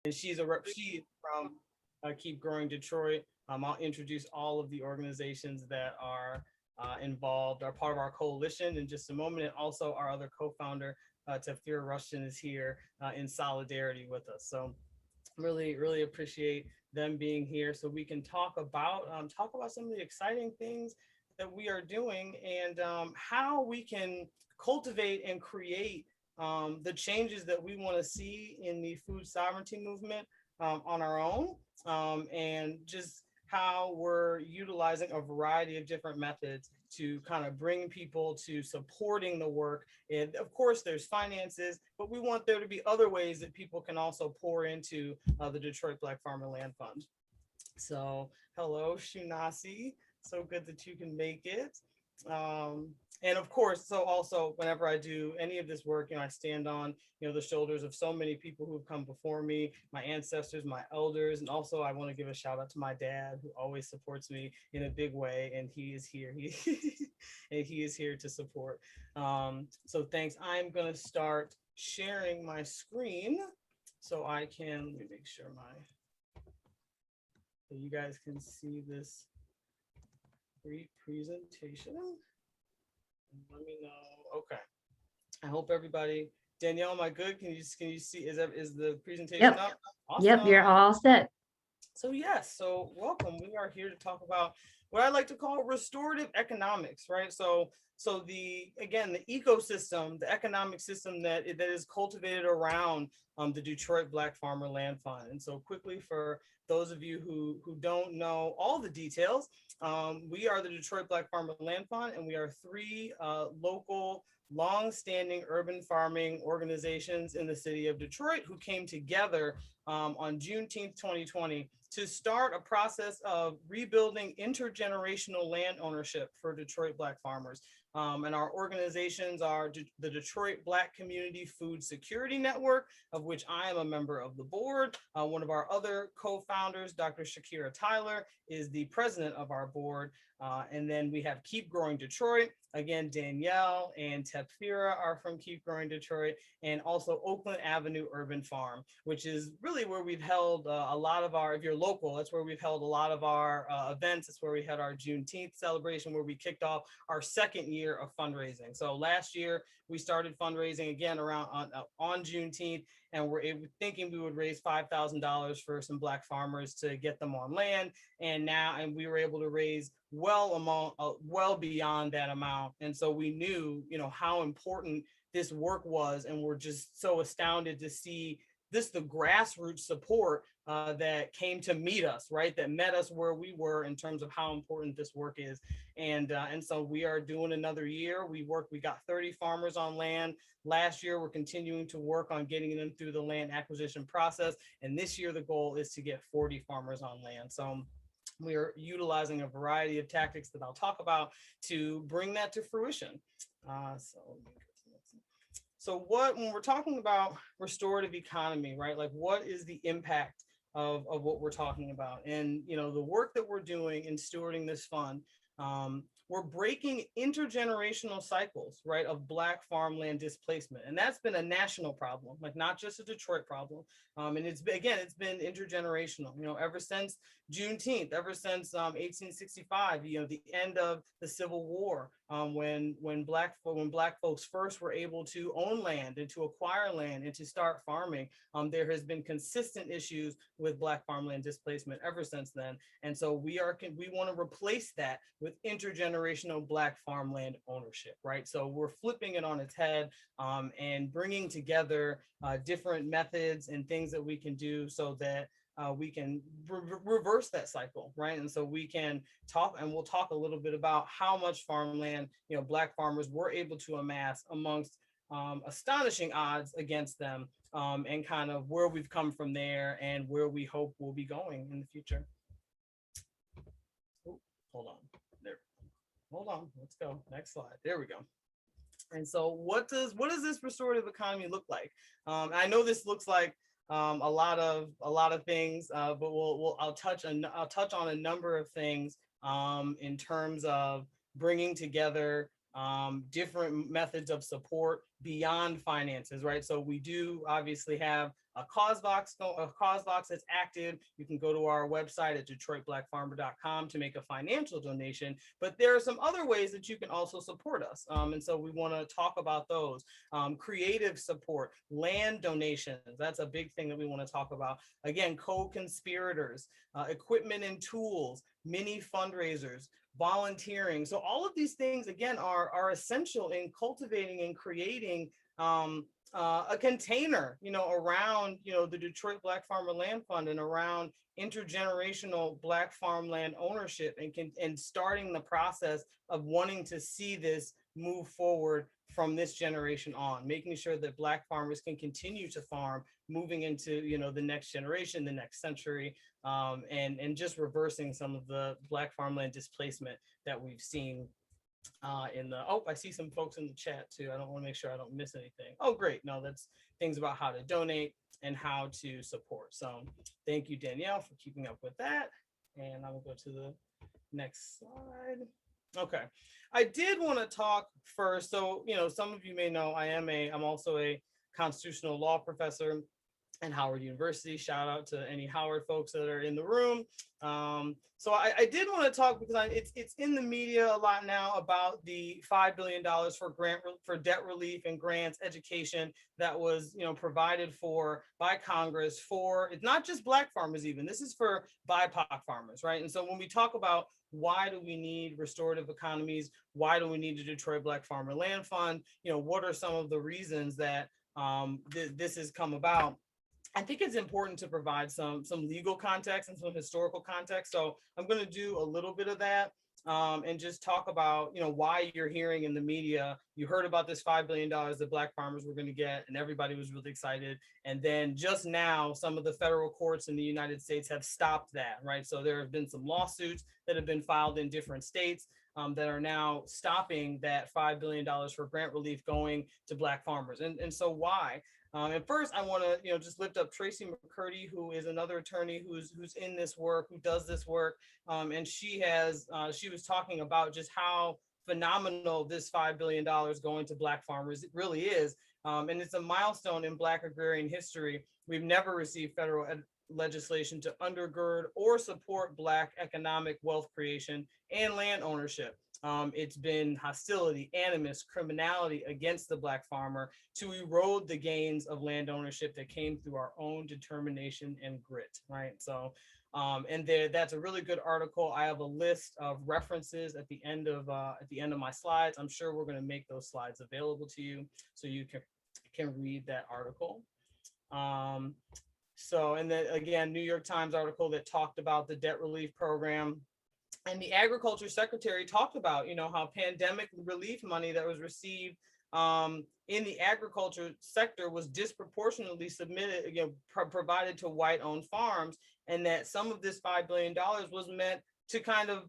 and she's from Keep Growing Detroit. I'll introduce all of the organizations that are involved, are part of our coalition in just a moment, and also our other co-founder, Tafir Rushton, is here in solidarity with us. So really appreciate them being here so we can talk about some of the exciting things that we are doing and how we can cultivate and create the changes that we want to see in the food sovereignty movement on our own, and just how we're utilizing a variety of different methods to kind of bring people to supporting the work. And of course, there's finances, but we want there to be other ways that people can also pour into the Detroit Black Farmer Land Fund. So hello, Shunasi. So good that you can make it. And of course, so also whenever I do any of this work, I stand on, the shoulders of so many people who have come before me, my ancestors, my elders, and also I want to give a shout out to my dad who always supports me in a big way, and he is here. And he is here to support. So thanks. I'm going to start sharing my screen so I can, let me make sure so you guys can see this great presentation. Let me know. Okay. I hope everybody. Danielle, am I good? Can you see? Is the presentation up? Awesome. Yep, you're all set. So yes, so welcome. We are here to talk about what I like to call restorative economics, right? So the ecosystem, the economic system that is cultivated around the Detroit Black Farmer Land Fund. And so quickly, for those of you who don't know all the details, we are the Detroit Black Farmer Land Fund, and we are three local, long-standing urban farming organizations in the city of Detroit who came together on Juneteenth, 2020 to start a process of rebuilding intergenerational land ownership for Detroit Black farmers. And our organizations are the Detroit Black Community Food Security Network, of which I am a member of the board. One of our other co-founders, Dr. Shakira Tyler, is the president of our board. And then we have Keep Growing Detroit. Again, Danielle and Tepfira are from Keep Growing Detroit, and also Oakland Avenue Urban Farm, which is really where we've held a lot of our, if you're local, that's where we've held a lot of our events. It's where we had our Juneteenth celebration, where we kicked off our second year of fundraising. So last year, we started fundraising again around on Juneteenth, and we're thinking we would raise $5,000 for some Black farmers to get them on land. And we were able to raise well beyond that amount. And so we knew, how important this work was, and we're just so astounded to see the grassroots support that came to meet us, right? That met us where we were in terms of how important this work is. And so we are doing another year. We got 30 farmers on land. Last year, we're continuing to work on getting them through the land acquisition process. And this year, the goal is to get 40 farmers on land. So we are utilizing a variety of tactics that I'll talk about to bring that to fruition. So when we're talking about restorative economy, right? Like, what is the impact of what we're talking about? And, the work that we're doing in stewarding this fund, we're breaking intergenerational cycles, right, of Black farmland displacement. And that's been a national problem, like not just a Detroit problem. And it's been intergenerational, ever since Juneteenth, ever since 1865, the end of the Civil War, when Black folks first were able to own land and to acquire land and to start farming. There has been consistent issues with Black farmland displacement ever since then. And so we want to replace that with intergenerational Black farmland ownership, right? So we're flipping it on its head and bringing together different methods and things that we can do so that we can reverse that cycle, right? And so we can talk, and we'll talk a little bit about how much farmland, Black farmers were able to amass amongst astonishing odds against them, and kind of where we've come from there and where we hope we'll be going in the future. Ooh, hold on, let's go. Next slide. There we go. And so what does this restorative economy look like? I know this looks like a lot of things, but I'll touch on a number of things in terms of bringing together different methods of support beyond finances, right? So we do obviously have cause box that's active. You can go to our website at detroitblackfarmer.com to make a financial donation. But there are some other ways that you can also support us. And so we want to talk about those. Creative support, land donations. That's a big thing that we want to talk about. Again, co-conspirators, equipment and tools, mini fundraisers, volunteering. So all of these things, again, are essential in cultivating and creating a container, around, the Detroit Black Farmer Land Fund and around intergenerational Black farmland ownership, and starting the process of wanting to see this move forward from this generation on, making sure that Black farmers can continue to farm, moving into, the next generation, the next century, and just reversing some of the Black farmland displacement that we've seen I see some folks in the chat too. I don't want to make sure I don't miss anything. Oh, great. No, that's things about how to donate and how to support. So thank you, Danielle, for keeping up with that. And I will go to the next slide. Okay. I did want to talk first. So, some of you may know I'm also a constitutional law professor and Howard University. Shout out to any Howard folks that are in the room. So I did want to talk because it's in the media a lot now about the $5 billion for debt relief and grants education that was provided for by Congress for, it's not just Black farmers even, this is for BIPOC farmers, right? And so when we talk about why do we need restorative economies, why do we need the Detroit Black Farmer Land Fund, what are some of the reasons that this has come about? I think it's important to provide some legal context and some historical context. So I'm going to do a little bit of that and just talk about, why you're hearing in the media, you heard about this $5 billion that Black farmers were going to get, and everybody was really excited. And then just now, some of the federal courts in the United States have stopped that, right? So there have been some lawsuits that have been filed in different states that are now stopping that $5 billion for grant relief going to Black farmers. And so why? And first, I want to, just lift up Tracy McCurdy, who is another attorney who's in this work, who does this work, and she was talking about just how phenomenal this $5 billion going to Black farmers really is, and it's a milestone in Black agrarian history. We've never received federal legislation to undergird or support Black economic wealth creation and land ownership. It's been hostility, animus, criminality against the Black farmer to erode the gains of land ownership that came through our own determination and grit, right? So, that's a really good article. I have a list of references at the end of my slides. I'm sure we're going to make those slides available to you so you can read that article. And then again, New York Times article that talked about the debt relief program. And the agriculture secretary talked about, how pandemic relief money that was received in the agriculture sector was disproportionately provided to white-owned farms, and that some of this $5 billion was meant to kind of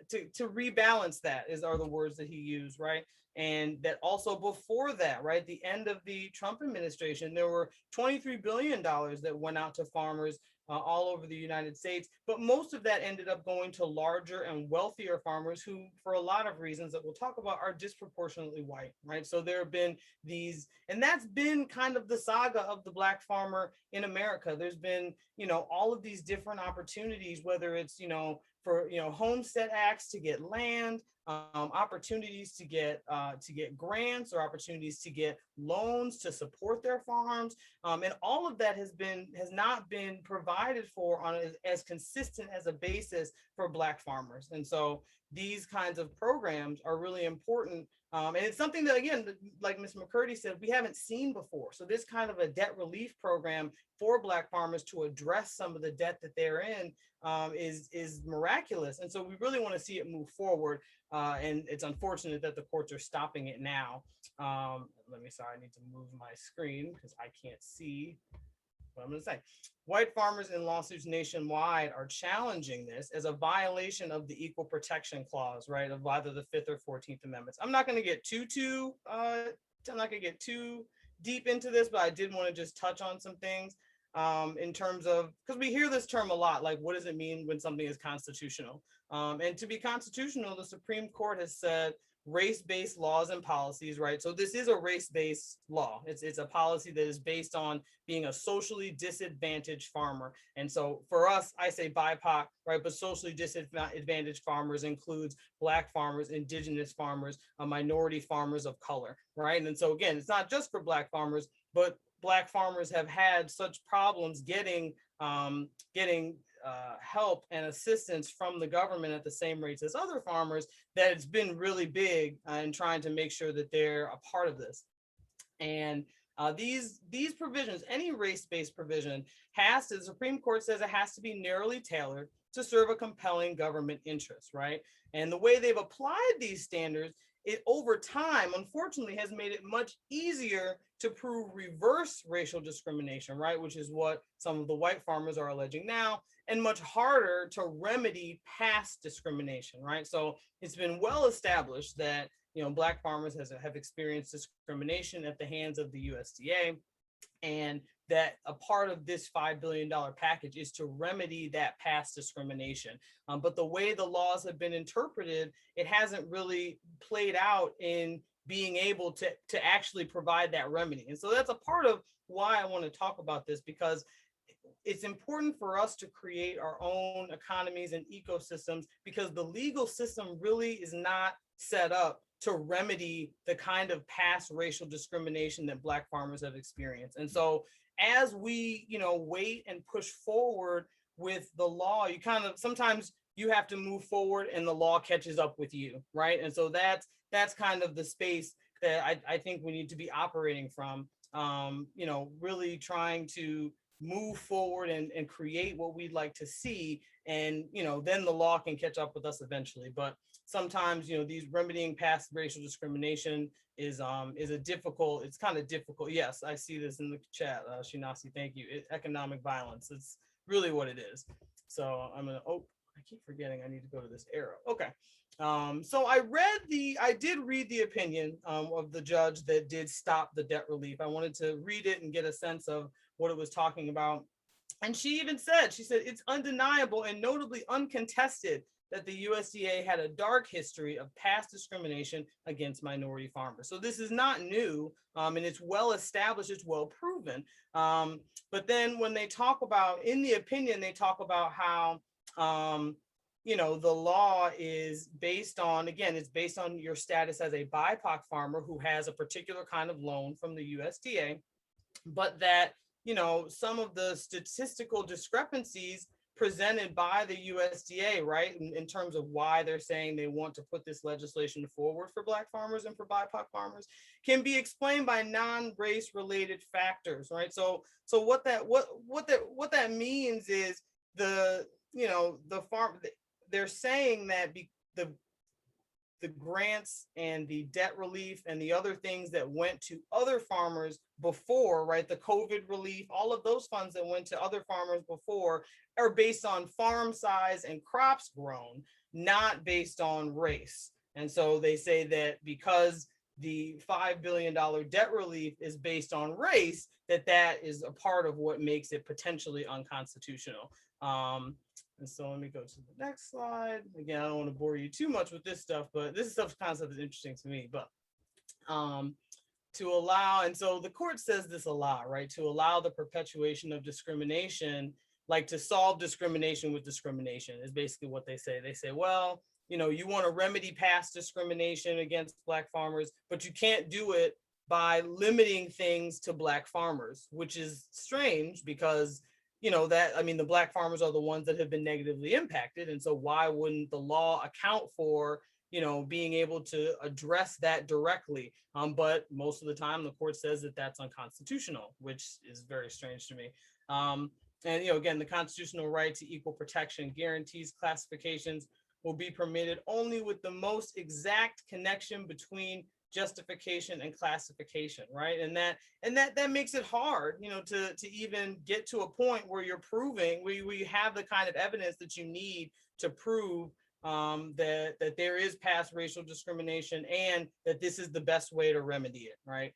to rebalance that, are the words that he used, right? And that also before that, right, the end of the Trump administration, there were $23 billion that went out to farmers all over the United States, but most of that ended up going to larger and wealthier farmers who, for a lot of reasons that we'll talk about, are disproportionately white, right? So there have been these, and that's been kind of the saga of the Black farmer in America. There's been, all of these different opportunities, whether it's, for, homestead acts to get land, opportunities to get grants, or opportunities to get loans to support their farms, and all of that has not been provided for on as consistent as a basis for Black farmers. And so these kinds of programs are really important, and it's something that, again, like Ms. McCurdy said, we haven't seen before. So this kind of a debt relief program for Black farmers to address some of the debt that they're in is miraculous. And so we really want to see it move forward. And it's unfortunate that the courts are stopping it now. I need to move my screen because I can't see what I'm going to say. White farmers in lawsuits nationwide are challenging this as a violation of the Equal Protection Clause, right, of either the 5th or 14th Amendments. I'm not going to get too deep into this, but I did want to just touch on some things in terms of, because we hear this term a lot, like what does it mean when something is constitutional? And to be constitutional, the Supreme Court has said race-based laws and policies, right? So this is a race-based law. It's a policy that is based on being a socially disadvantaged farmer. And so for us, I say BIPOC, right? But socially disadvantaged farmers includes Black farmers, Indigenous farmers, minority farmers of color, right? And so again, it's not just for Black farmers, but Black farmers have had such problems getting help and assistance from the government at the same rates as other farmers that it's been really big in trying to make sure that they're a part of this. And these provisions, any race-based provision has to, the Supreme Court says it has to be narrowly tailored to serve a compelling government interest, right? And the way they've applied these standards, it over time, unfortunately, has made it much easier to prove reverse racial discrimination, right? Which is what some of the white farmers are alleging now, and much harder to remedy past discrimination, right? So it's been well established that Black farmers have experienced discrimination at the hands of the USDA, and that a part of this $5 billion package is to remedy that past discrimination. But the way the laws have been interpreted, it hasn't really played out in being able to actually provide that remedy. And so that's a part of why I want to talk about this, because it's important for us to create our own economies and ecosystems, because the legal system really is not set up to remedy the kind of past racial discrimination that Black farmers have experienced. And so as we, wait and push forward with the law, you kind of, sometimes you have to move forward and the law catches up with you, right? And so that's kind of the space that I think we need to be operating from, really trying to move forward and create what we'd like to see. And, then the law can catch up with us eventually. But sometimes, these remedying past racial discrimination is it's kind of difficult. Yes, I see this in the chat, Shinasi, thank you. Economic violence, it's really what it is. So I'm gonna, I keep forgetting I need to go to this arrow. Okay. So I did read the opinion of the judge that did stop the debt relief. I wanted to read it and get a sense of what it was talking about. And she even said, it's undeniable and notably uncontested that the USDA had a dark history of past discrimination against minority farmers. So this is not new, and it's well established, it's well proven. But then when they talk about, in the opinion, they talk about how, the law is based on, again, it's based on your status as a BIPOC farmer who has a particular kind of loan from the USDA, but that, some of the statistical discrepancies presented by the USDA, right, in terms of why they're saying they want to put this legislation forward for Black farmers and for BIPOC farmers, can be explained by non-race related factors, right? So what that means is the farm, they're saying that the grants and the debt relief and the other things that went to other farmers before, right? The COVID relief, all of those funds that went to other farmers before are based on farm size and crops grown, not based on race. And so they say that because the $5 billion debt relief is based on race, that is a part of what makes it potentially unconstitutional. And so let me go to the next slide. Again, I don't want to bore you too much with this stuff, but this concept is interesting to me. But to allow, and so the court says this a lot, right? To allow the perpetuation of discrimination, like to solve discrimination with discrimination is basically what they say. They say, well, you want to remedy past discrimination against Black farmers, but you can't do it by limiting things to Black farmers, which is strange because the Black farmers are the ones that have been negatively impacted. And so why wouldn't the law account for, being able to address that directly? But most of the time the court says that that's unconstitutional, which is very strange to me. And, again, the constitutional right to equal protection guarantees classifications will be permitted only with the most exact connection between justification and classification, right? And that makes it hard, to even get to a point where you're proving, where you have the kind of evidence that you need to prove that there is past racial discrimination and that this is the best way to remedy it, right?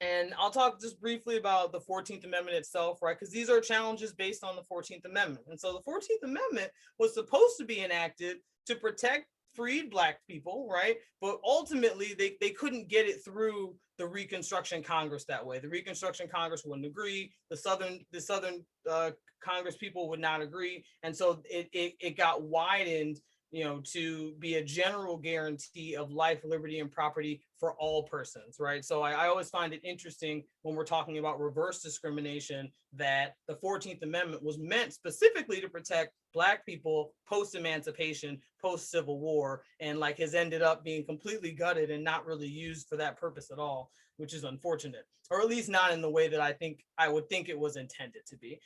And I'll talk just briefly about the 14th Amendment itself, right? Because these are challenges based on the 14th Amendment. And so the 14th Amendment was supposed to be enacted to protect freed Black people, right? But ultimately, they couldn't get it through the Reconstruction Congress that way. The Reconstruction Congress wouldn't agree. The Southern Congress people would not agree, and so it got widened, to be a general guarantee of life, liberty, and property for all persons, right? So I always find it interesting when we're talking about reverse discrimination that the 14th Amendment was meant specifically to protect Black people post-emancipation, post-Civil War, and like has ended up being completely gutted and not really used for that purpose at all, which is unfortunate, or at least not in the way that I would think it was intended to be.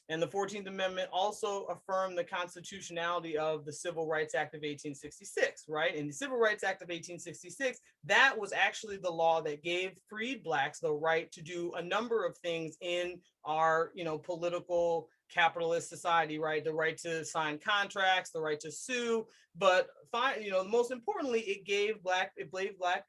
And the 14th Amendment also affirmed the constitutionality of the Civil Rights Act of 1866, right? In the Civil Rights Act of 1866, that was actually the law that gave freed Blacks the right to do a number of things in our, political capitalist society, right? The right to sign contracts, the right to sue, but most importantly, it gave Black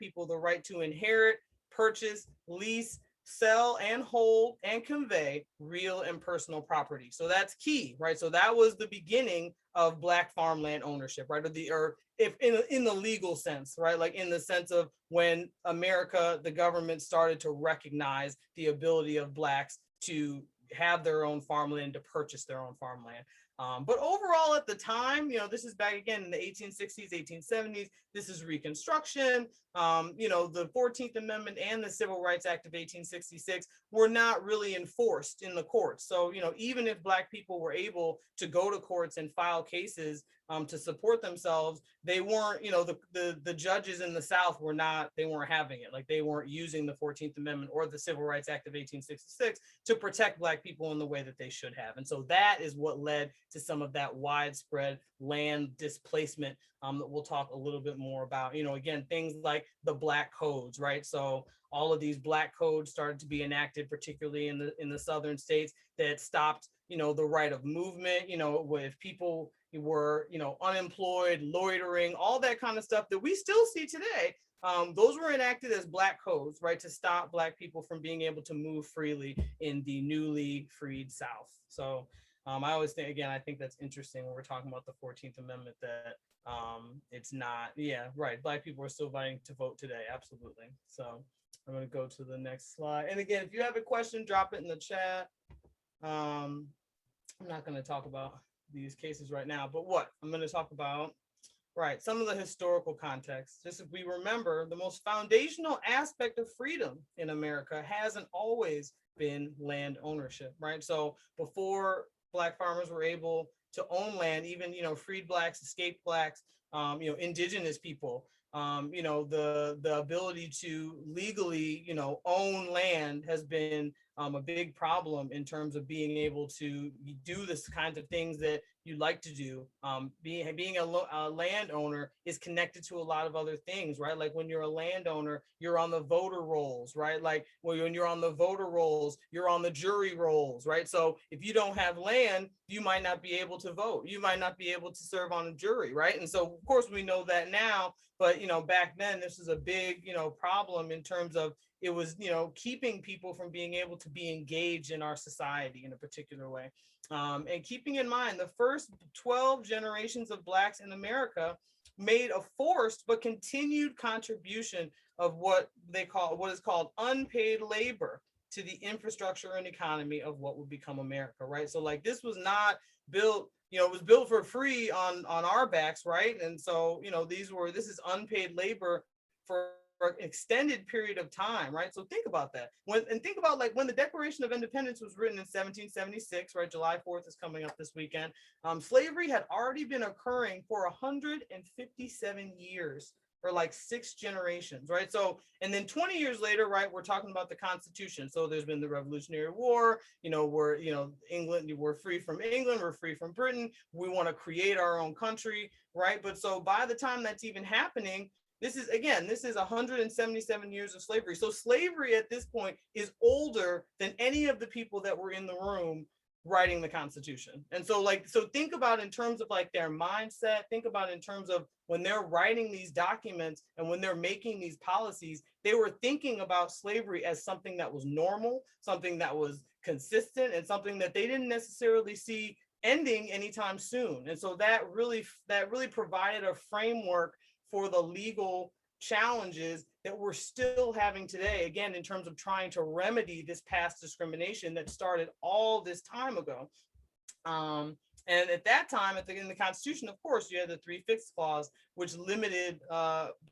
people the right to inherit, purchase, lease, sell, and hold and convey real and personal property. So that's key, right? So that was the beginning of Black farmland ownership, right? Or if in the legal sense, right? Like in the sense of when America, the government started to recognize the ability of Blacks to have their own farmland, to purchase their own farmland. But overall at the time, this is back again in the 1860s, 1870s, this is Reconstruction. The 14th Amendment and the Civil Rights Act of 1866 were not really enforced in the courts. So, even if Black people were able to go to courts and file cases to support themselves, they weren't, the judges in the South they weren't having it. Like they weren't using the 14th Amendment or the Civil Rights Act of 1866 to protect Black people in the way that they should have. And so that is what led to some of that widespread land displacement that we'll talk a little bit more about. Again, things like the Black codes, right? So all of these Black codes started to be enacted, particularly in the southern states, that stopped, the right of movement, with people were, unemployed, loitering, all that kind of stuff that we still see today. Those were enacted as Black codes, right, to stop Black people from being able to move freely in the newly freed South. So I always think, again, I think that's interesting when we're talking about the 14th Amendment, that it's not, right, Black people are still vying to vote today, absolutely. So I'm going to go to the next slide. And again, if you have a question, drop it in the chat. I'm not going to talk about these cases right now, but what I'm going to talk about, right, some of the historical context. Just if we remember, the most foundational aspect of freedom in America hasn't always been land ownership, right? So before Black farmers were able to own land, even, freed Blacks, escaped Blacks, indigenous people, the ability to legally, own land has been a big problem in terms of being able to do this kinds of things that you like to do. Being a landowner is connected to a lot of other things, right? Like when you're a landowner, you're on the voter rolls, right? Like when you're on the voter rolls, you're on the jury rolls, right? So if you don't have land, you might not be able to vote. You might not be able to serve on a jury, right? And so of course we know that now, but back then this was a big, problem in terms of it was, keeping people from being able to be engaged in our society in a particular way. And keeping in mind, the first 12 generations of Blacks in America made a forced but continued contribution of what is called unpaid labor to the infrastructure and economy of what would become America, right? So like this was not built, it was built for free on our backs, right? And so, this is unpaid labor for an extended period of time, right? So think about that. Think about like when the Declaration of Independence was written in 1776, right? July 4th is coming up this weekend. Slavery had already been occurring for 157 years, or like 6 generations, right? So, and then 20 years later, right, we're talking about the Constitution. So there's been the Revolutionary War, England, we're free from England, we're free from Britain. We want to create our own country, right? But so by the time that's even happening, this is 177 years of slavery. So slavery at this point is older than any of the people that were in the room writing the Constitution. And so think about in terms of like their mindset, think about in terms of when they're writing these documents and when they're making these policies, they were thinking about slavery as something that was normal, something that was consistent, and something that they didn't necessarily see ending anytime soon. And so that really provided a framework for the legal challenges that we're still having today, again, in terms of trying to remedy this past discrimination that started all this time ago. um, and at that time, in the Constitution, of course, you had the 3/5 clause, which limited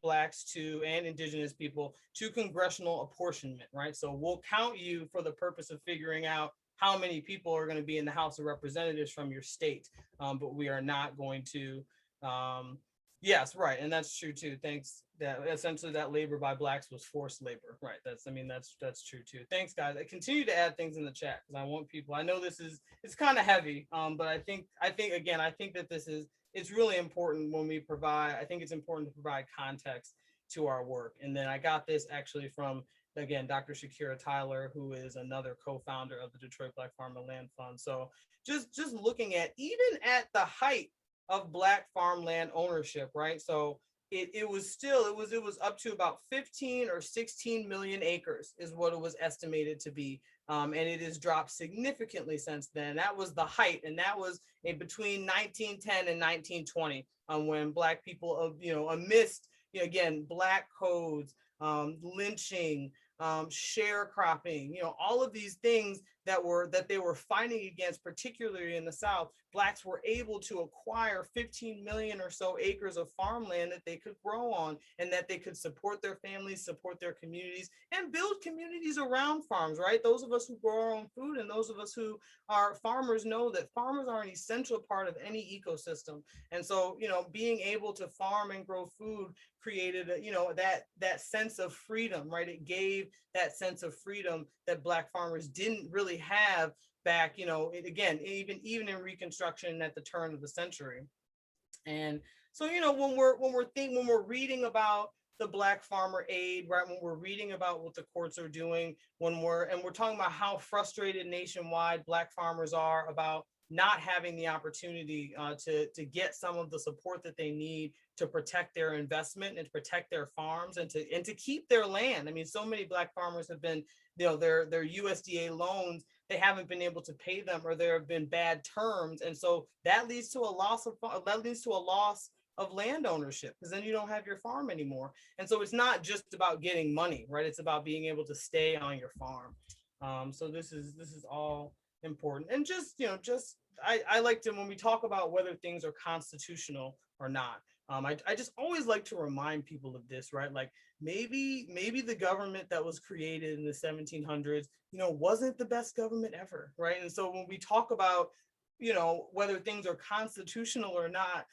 Blacks to and Indigenous people to congressional apportionment, right? So we'll count you for the purpose of figuring out how many people are going to be in the House of Representatives from your state, but we are not going to. Um, yes, right, and that's true too. Thanks. That essentially that labor by Blacks was forced labor, right? That's true too. Thanks, guys. I continue to add things in the chat because I want people. I know this is it's kind of heavy, but I think again, I think that it's really important when we provide. I think it's important to provide context to our work. And then I got this actually from, again, Dr. Shakira Tyler, who is another co-founder of the Detroit Black Farm and Land Fund. So just looking at even at the height of Black farmland ownership, right? So it was still it was up to about 15 or 16 million acres is what it was estimated to be. And it has dropped significantly since then. That was the height, and that was between 1910 and 1920, when Black people, amidst, again, Black codes, lynching, sharecropping, all of these things that they were fighting against, particularly in the South. Blacks were able to acquire 15 million or so acres of farmland that they could grow on, and that they could support their families, support their communities, and build communities around farms, right? Those of us who grow our own food and those of us who are farmers know that farmers are an essential part of any ecosystem. And so, being able to farm and grow food created, that sense of freedom, right? It gave that sense of freedom that Black farmers didn't really have back, again, even in Reconstruction at the turn of the century. And so, when we're reading about the Black farmer aid, right, when we're reading about what the courts are doing, we're talking about how frustrated nationwide Black farmers are about not having the opportunity to get some of the support that they need to protect their investment and to protect their farms and to keep their land. I mean, so many Black farmers have been, their USDA loans, they haven't been able to pay them, or there have been bad terms, and so that leads to a loss of land ownership, because then you don't have your farm anymore. And so it's not just about getting money, right? It's about being able to stay on your farm. So this is all important. And I like to, when we talk about whether things are constitutional or not, I just always like to remind people of this, right? Like maybe the government that was created in the 1700s, wasn't the best government ever, right? And so when we talk about, whether things are constitutional or not,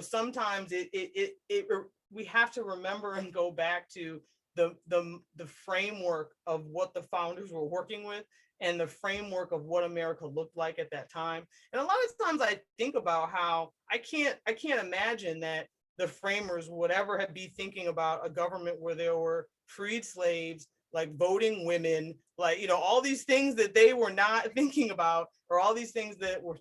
sometimes we have to remember and go back to the framework of what the founders were working with, and the framework of what America looked like at that time. And a lot of times I think about how I can't imagine that the framers would ever be thinking about a government where there were freed slaves, like voting women, like, all these things that they were not thinking about, or all these things that were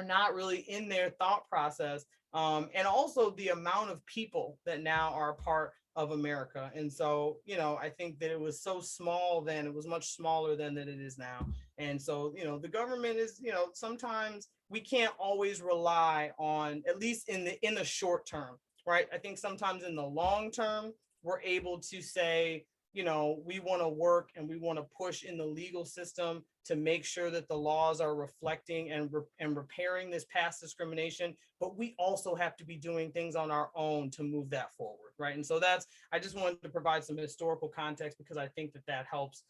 not really in their thought process. And also the amount of people that now are a part of America. And so, I think that it was so small then, it was much smaller then than it is now. And so, the government is, sometimes we can't always rely on, at least in the short term, right? I think sometimes in the long term, we're able to say, we want to work and we want to push in the legal system to make sure that the laws are reflecting and repairing this past discrimination. But we also have to be doing things on our own to move that forward, right? And so I just wanted to provide some historical context, because I think that helps,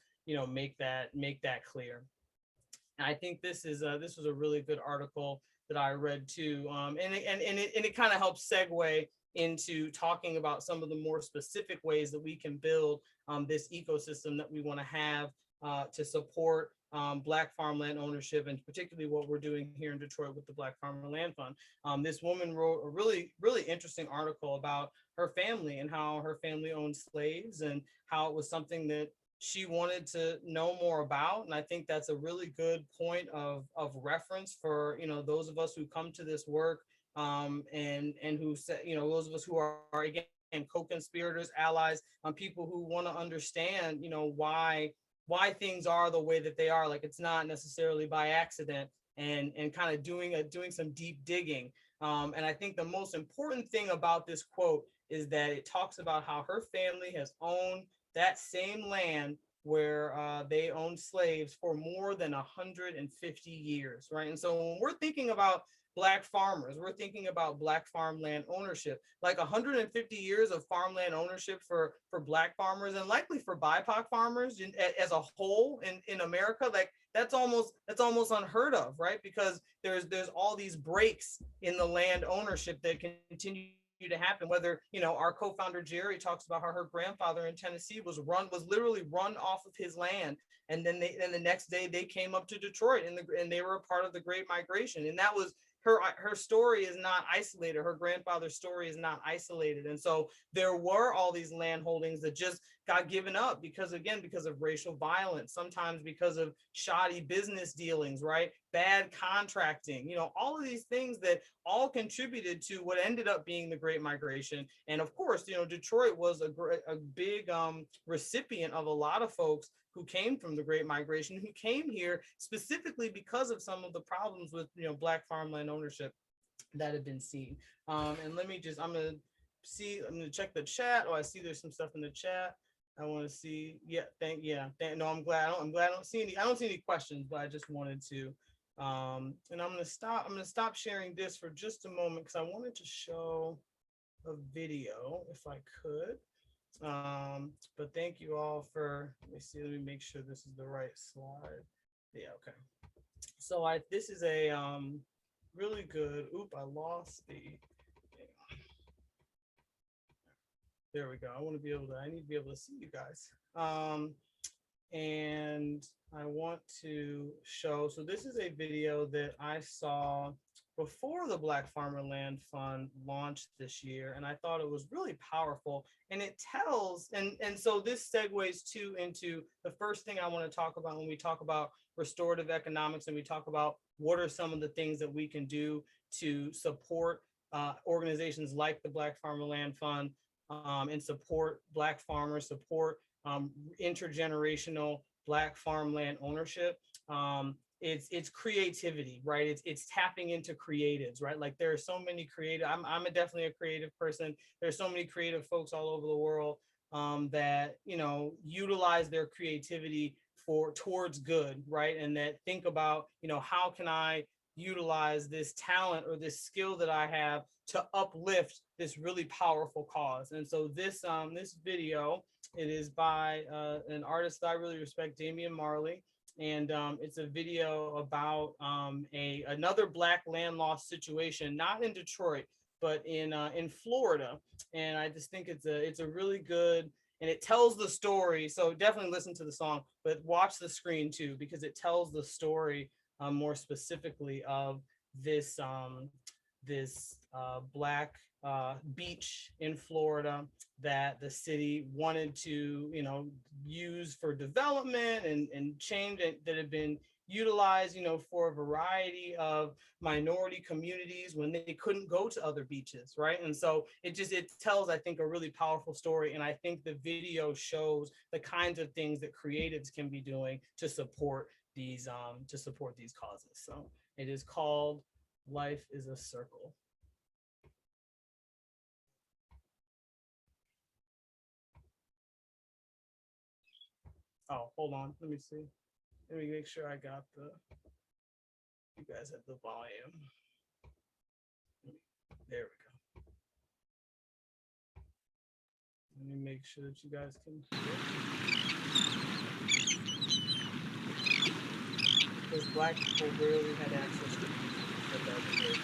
make that clear. And I think this was a really good article that I read too, and it kind of helps segue into talking about some of the more specific ways that we can build this ecosystem that we want to have to support Black farmland ownership, and particularly what we're doing here in Detroit with the Black Farmer Land Fund. This woman wrote a really, really interesting article about her family and how her family owned slaves, and how it was something that she wanted to know more about. And I think that's a really good point of reference for, those of us who come to this work, and who say, those of us who are again co-conspirators, allies, people who want to understand, why things are the way that they are. Like, it's not necessarily by accident and kind of doing some deep digging. And I think the most important thing about this quote is that it talks about how her family has owned that same land where they owned slaves for more than 150 years, right? And so when we're thinking about Black farmers, we're thinking about Black farmland ownership, like 150 years of farmland ownership for Black farmers and likely for BIPOC farmers as a whole in America. Like that's almost unheard of, right? Because there's all these breaks in the land ownership that continue to happen. Whether, you know, our co-founder Jerry talks about how her grandfather in Tennessee was literally run off of his land, and then the next day they came up to Detroit and they were a part of the Great Migration. And that was her story is not isolated. Her grandfather's story is not isolated. And so there were all these land holdings that just got given up because of racial violence, sometimes because of shoddy business dealings, right? Bad contracting, you know, all of these things that all contributed to what ended up being the Great Migration. And of course, you know, Detroit was a big recipient of a lot of folks who came from the Great Migration, who came here specifically because of some of the problems with, you know, Black farmland ownership that have been seen. And let me just, I'm gonna check the chat. Oh, I see there's some stuff in the chat. I want to see. Yeah, no, I'm glad I don't see any questions, but I just wanted to. And I'm gonna stop sharing this for just a moment because I wanted to show a video if I could. But thank you all for, let me make sure this is the right slide. Yeah, okay. So this is a really good, I lost there we go. I need to be able to see you guys. And I want to show, so this is a video that I saw before the Black Farmer Land Fund launched this year, and I thought it was really powerful. And it tells, and so this segues into the first thing I want to talk about when we talk about restorative economics, and we talk about what are some of the things that we can do to support organizations like the Black Farmer Land Fund, and support Black farmers, support intergenerational Black farmland ownership. It's creativity, right? It's tapping into creatives, right? Like there are so many creative, I'm definitely a creative person. There's so many creative folks all over the world that, you know, utilize their creativity towards good, right? And that think about, you know, how can I utilize this talent or this skill that I have to uplift this really powerful cause. And so this video, it is by an artist that I really respect, Damian Marley. And it's a video about another Black land loss situation, not in Detroit, but in Florida. And I just think it's a really good, and it tells the story. So definitely listen to the song, but watch the screen too, because it tells the story more specifically of this Black beach in Florida that the city wanted to, you know, use for development and change, that had been utilized, you know, for a variety of minority communities when they couldn't go to other beaches, right? And so it tells, I think, a really powerful story. And I think the video shows the kinds of things that creatives can be doing to support these causes. So it is called Life is a Circle. Oh, hold on. Let me see. Let me make sure I got you guys have the volume. There we go. Let me make sure that you guys can hear. Because Black people rarely had access to music.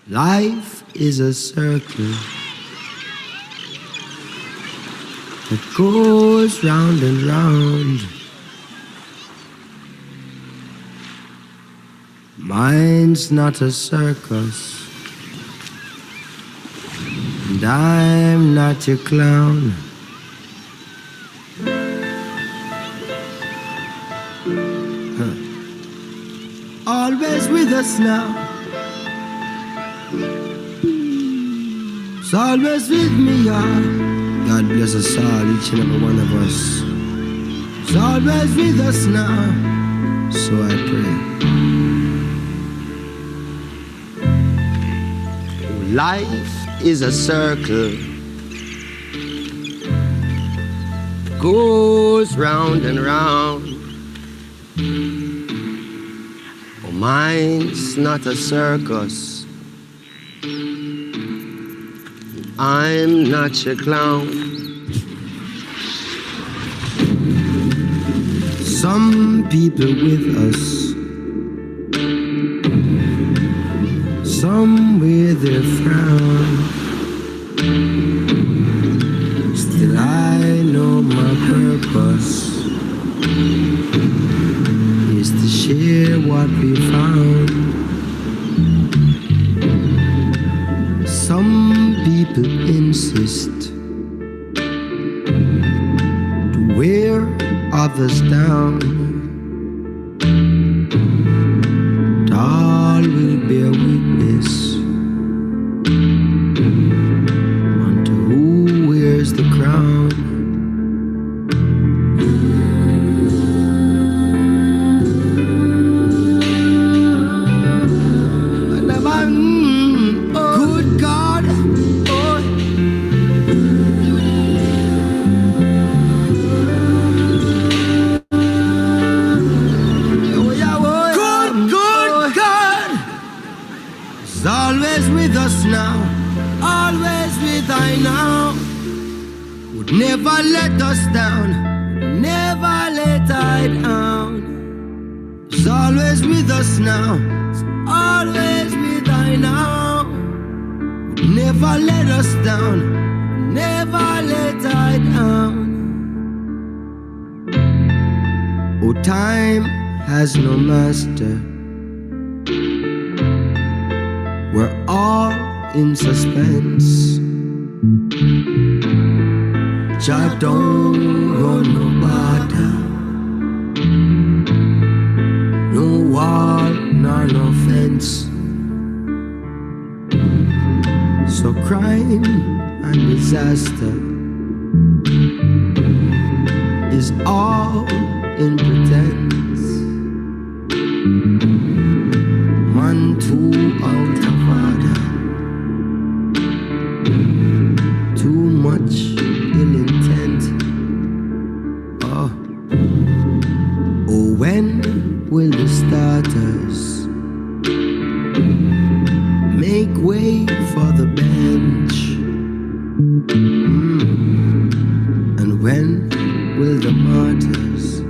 Life is a circle that goes round and round. Mine's not a circus, and I'm not your clown. Always with us now. It's always with me, y'all. Jesus saw each and every one of us. He's always with us now. So I pray. Life is a circle, goes round and round. Oh, mine's not a circus. I'm not your clown. Some people with us, some with their frown. Still I know my purpose is to share what we found. Some people insist to wear others down. All will bear witness unto who wears the crown. Good God, oh. Good God is always with us now, always with I now. Would never let us down, never let I down. He's always with us now, always with I now. Would never let us down, never let I down. Oh, time has no master. We're all in suspense. Jah don't run no border, no wall nor no fence. So crime and disaster is all in pretense. Man too out of order, too much ill intent. Oh, oh, when will the starters make way for the bench? And when will the martyrs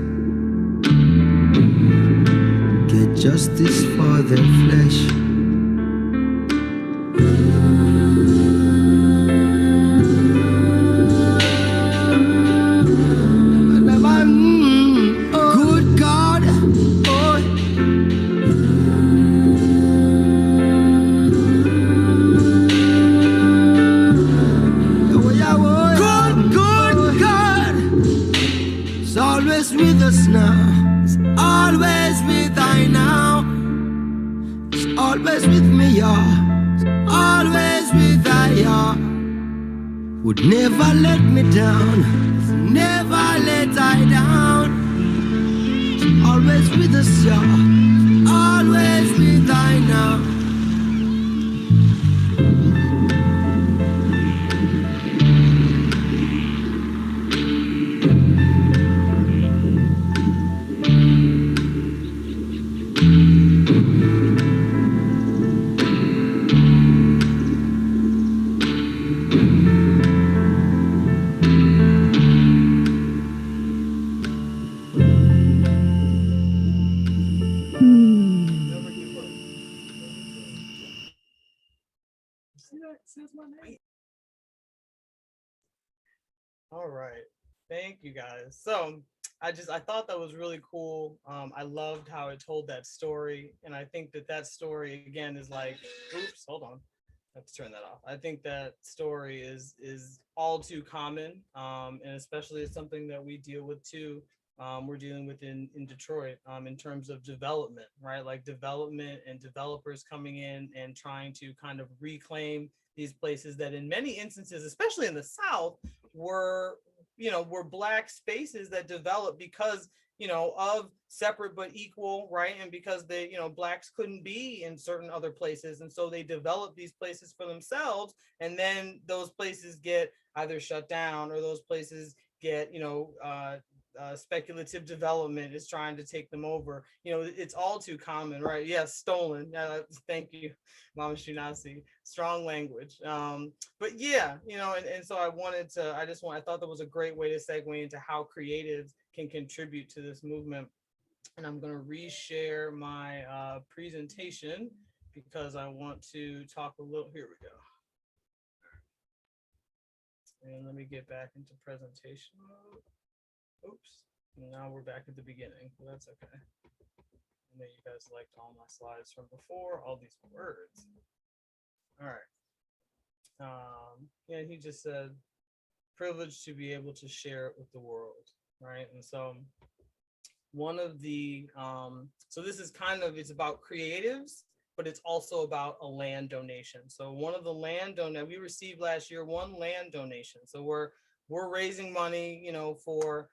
get justice for their flesh? Good God, oh. Good God is always with us now. It's always with I now. It's always with me, y'all. It's always with I, y'all. Would never let me down, never let I down. It's always with us, y'all. Always with I now. Never give up. See that? See that's my name. All right. Thank you guys. So I thought that was really cool. I loved how it told that story. And I think that that story again is like, oops, hold on. I have to turn that off. I think that story is all too common. And especially it's something that we deal with too. We're dealing with in Detroit in terms of development, right? Like development and developers coming in and trying to kind of reclaim these places that in many instances, especially in the South, were, were Black spaces that developed because, of separate but equal, right? And because they, Blacks couldn't be in certain other places. And so they developed these places for themselves. And then those places get either shut down or those places get, speculative development is trying to take them over. It's all too common, right? Yes, stolen. Thank you, Mama Shinasi. Strong language. But yeah, and so I thought that was a great way to segue into how creatives can contribute to this movement. And I'm going to reshare my presentation because I want to talk a little. Here we go. And let me get back into presentation mode. Oops. Now we're back at the beginning. Well, that's okay. I know you guys liked all my slides from before, all these words. All right. Yeah, he just said, privileged to be able to share it with the world, right? And so one of the, so this is it's about creatives, but it's also about a land donation. So one of the land we received last year, one land donation. So we're raising money, for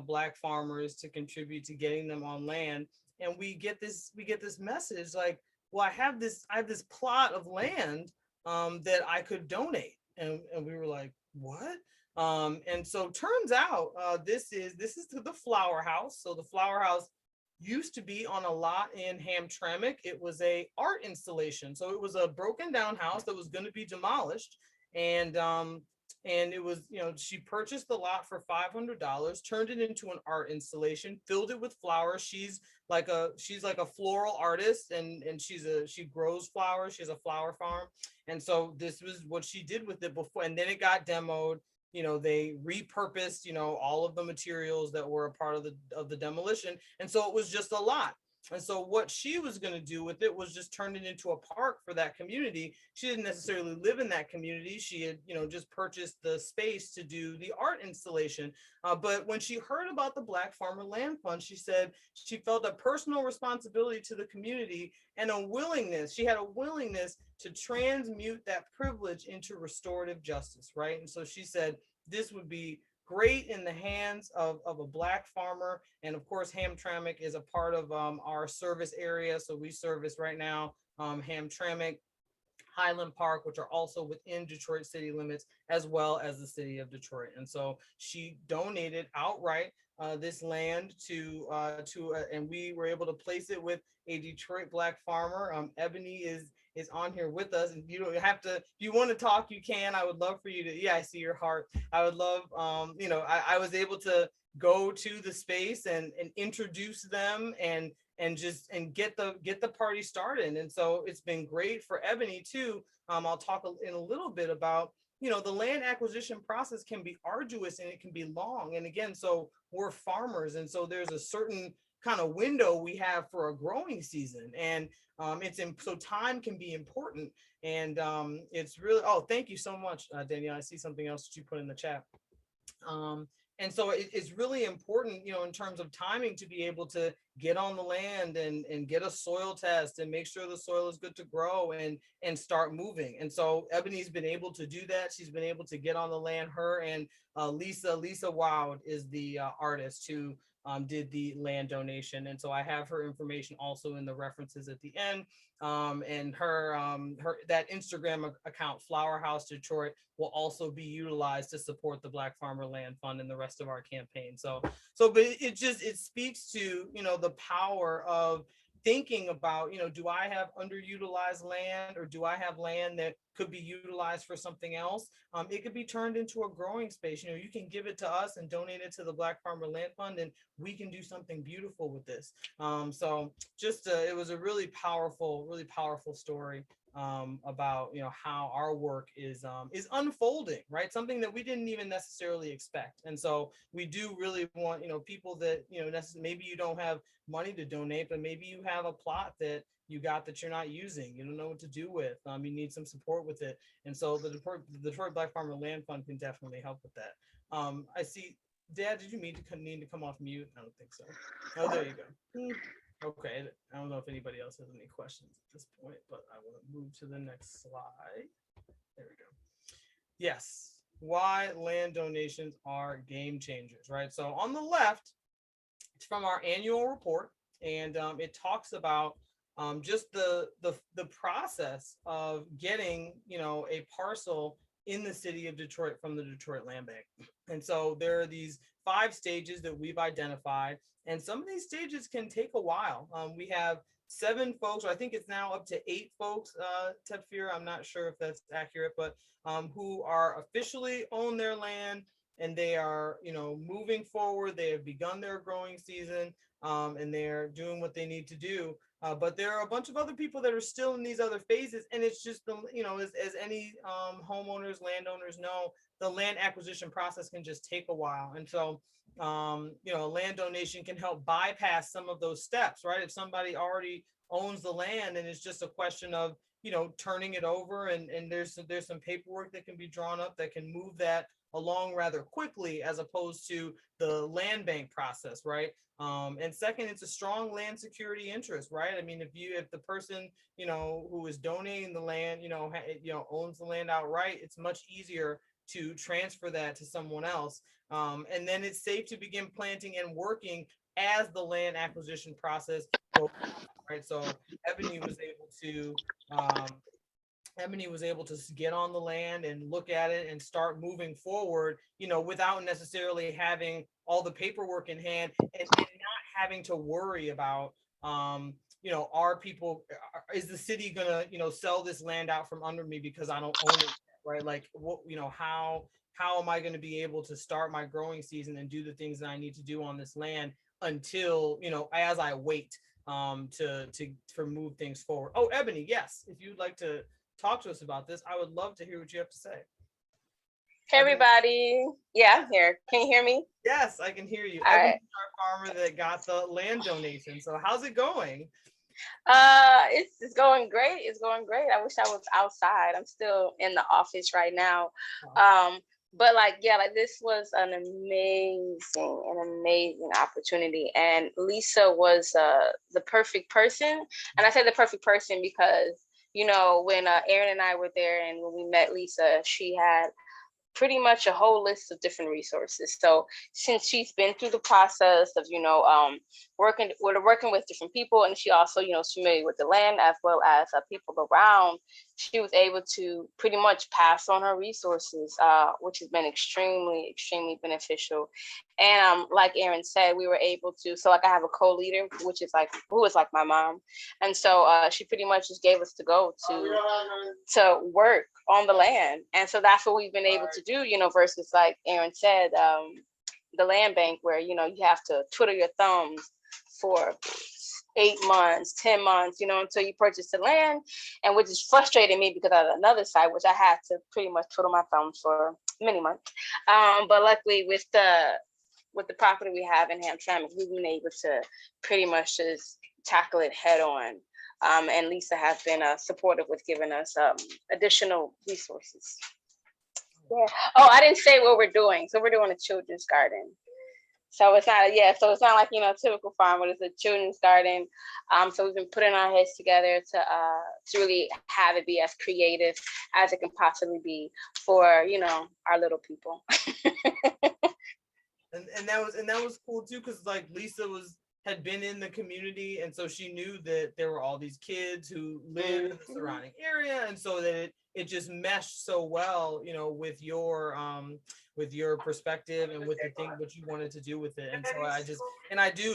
Black farmers to contribute to getting them on land. And we get this message like, well, I have this plot of land that I could donate. And we were like, what? And so turns out this is to the flower house. So the flower house used to be on a lot in Hamtramck. It was a art installation. So it was a broken down house that was going to be demolished. And it was, she purchased the lot for $500, turned it into an art installation, filled it with flowers. She's like a floral artist, and she grows flowers. She has a flower farm. And so this was what she did with it before. And then it got demoed. They repurposed, all of the materials that were a part of the demolition. And so it was just a lot. And so what she was going to do with it was just turn it into a park for that community. She didn't necessarily live in that community. She had, just purchased the space to do the art installation. But when she heard about the Black Farmer Land Fund, she said she felt a personal responsibility to the community and she had a willingness to transmute that privilege into restorative justice, right? And so she said this would be great in the hands of a Black farmer. And of course, Hamtramck is a part of our service area. So we service right now Hamtramck, Highland Park, which are also within Detroit city limits, as well as the city of Detroit. And so she donated outright this land and we were able to place it with a Detroit Black farmer. Ebony is on here with us, and you don't have to, if you want to talk, you can. I would love for you to, yeah, I see your heart. I would love, I was able to go to the space and introduce them and get the party started. And so it's been great for Ebony too. I'll talk in a little bit about, the land acquisition process can be arduous and it can be long. And again, so we're farmers. And so there's a certain kind of window we have for a growing season. And so time can be important. And it's really, oh, thank you so much, Danielle. I see something else that you put in the chat. And so it's really important, in terms of timing, to be able to get on the land and get a soil test and make sure the soil is good to grow and start moving. And so Ebony's been able to do that. She's been able to get on the land. Her and Lisa Woud is the artist who did the land donation. And so I have her information also in the references at the end. And her that Instagram account, Flower House Detroit, will also be utilized to support the Black Farmer Land Fund and the rest of our campaign. But it speaks to, the power of thinking about, do I have underutilized land, or do I have land that could be utilized for something else? It could be turned into a growing space. You can give it to us and donate it to the Black Farmer Land Fund, and we can do something beautiful with this. So it was a really powerful story about, how our work is unfolding, right? Something that we didn't even necessarily expect. And so we do really want, people that, maybe you don't have money to donate, but maybe you have a plot that you got that you're not using, you don't know what to do with, you need some support with it. And so the Detroit Black Farmer Land Fund can definitely help with that. I see, Dad, did you need to come off mute? I don't think so. Oh, there you go. Okay, I don't know if anybody else has any questions at this point, but I will move to the next slide. There we go. Yes. why land donations are game changers, right? So on the left, it's from our annual report, and it talks about just the process of getting, a parcel in the city of Detroit from the Detroit Land Bank. And so there are these 5 stages that we've identified, and some of these stages can take a while. We have 7 folks, or I think it's now up to 8 folks, Tedfir, I'm not sure if that's accurate, but who are officially own their land, and they are, moving forward. They have begun their growing season, and they're doing what they need to do. But there are a bunch of other people that are still in these other phases, and it's just as any homeowners, landowners know, the land acquisition process can just take a while, and so a land donation can help bypass some of those steps, right? If somebody already owns the land and it's just a question of turning it over, and there's some paperwork that can be drawn up that can move that along rather quickly, as opposed to the land bank process, right? And second, it's a strong land security interest, right? I mean, if the person who is donating the land owns the land outright, it's much easier to transfer that to someone else, and then it's safe to begin planting and working as the land acquisition process goes, right? So Ebony was able to get on the land and look at it and start moving forward, without necessarily having all the paperwork in hand, and not having to worry about, is the city gonna, sell this land out from under me because I don't own it, right? Like, what, how am I going to be able to start my growing season and do the things that I need to do on this land until, as I wait for move things forward. Oh, Ebony, yes, if you'd like to talk to us about this, I would love to hear what you have to say. Hey everybody. Yeah, I'm here. Can you hear me? Yes, I can hear you. All Ebony's right. our farmer that got the land donation. So how's it going? It's going great. It's going great. I wish I was outside. I'm still in the office right now. But like this was an amazing opportunity. And Lisa was the perfect person. And I say the perfect person because, when Aaron and I were there and when we met Lisa, she had pretty much a whole list of different resources. So since she's been through the process of, working with different people, and she also, is familiar with the land as well as people around, she was able to pretty much pass on her resources, which has been extremely beneficial. And like Aaron said, we were able to, so like I have a co-leader, who is like my mom. And so she pretty much just gave us to go to work on the land. And so that's what we've been able to do, versus like Aaron said, the land bank where, you have to twiddle your thumbs for 8 months, 10 months, until you purchase the land, and which is frustrating me because I had another side, which I had to pretty much twiddle my thumbs for many months. But luckily with the property we have in Hamtramck, we've been able to pretty much just tackle it head on. And Lisa has been supportive with giving us additional resources. Yeah. Oh, I didn't say what we're doing. So we're doing a children's garden. So it's not like, typical farm, but it's a children's garden. So we've been putting our heads together to really have it be as creative as it can possibly be for, our little people. And that was cool too, because like Lisa had been in the community, and so she knew that there were all these kids who live in the surrounding area, and so that it just meshed so well, with your perspective and with the thing what you wanted to do with it. And so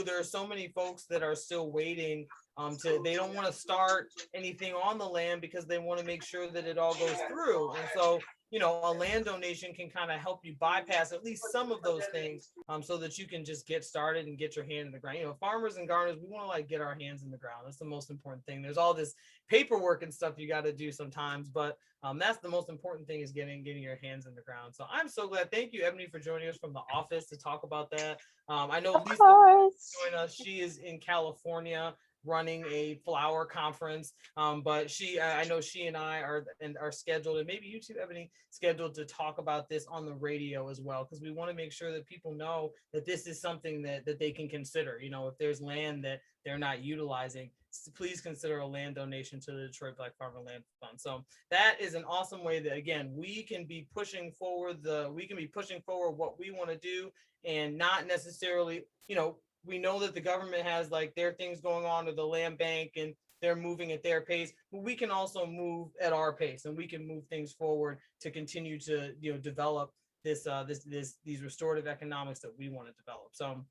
there are so many folks that are still waiting they don't want to start anything on the land because they want to make sure that it all goes through. And so a land donation can kind of help you bypass at least some of those things, so that you can just get started and get your hand in the ground. Farmers and gardeners, we want to like get our hands in the ground. That's the most important thing. There's all this paperwork and stuff you got to do sometimes, but that's the most important thing, is getting your hands in the ground. So I'm so glad. Thank you, Ebony, for joining us from the office to talk about that. I know Lisa joined us. She is in California running a flower conference, but I know she and I are scheduled, and maybe you too, Ebony, scheduled to talk about this on the radio as well, because we want to make sure that people know that this is something that they can consider. If there's land that they're not utilizing, please consider a land donation to the Detroit Black Farmer Land Fund. So that is an awesome way that, again, we can be pushing forward what we want to do, and not necessarily, we know that the government has like their things going on with the land bank and they're moving at their pace, but we can also move at our pace, and we can move things forward to continue to, develop these restorative economics that we want to develop. So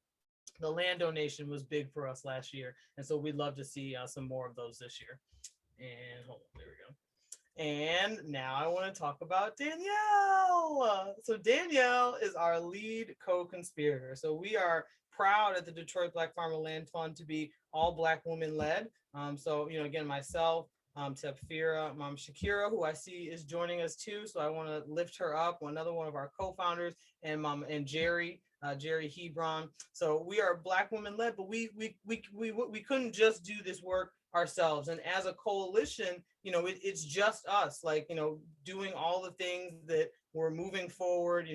the land donation was big for us last year, and so we'd love to see some more of those this year. And hold on, there we go. And now I want to talk about Danielle. So Danielle is our lead co-conspirator. So we are proud at the Detroit Black Farmer Land Fund to be all Black women led. So, again, myself, Tefira, Mom Shakira, who I see is joining us too. So I want to lift her up, another one of our co-founders, and Jerry Hebron. So we are Black women led, but we couldn't just do this work ourselves. And as a coalition, it's just us, like, doing all the things that we're moving forward.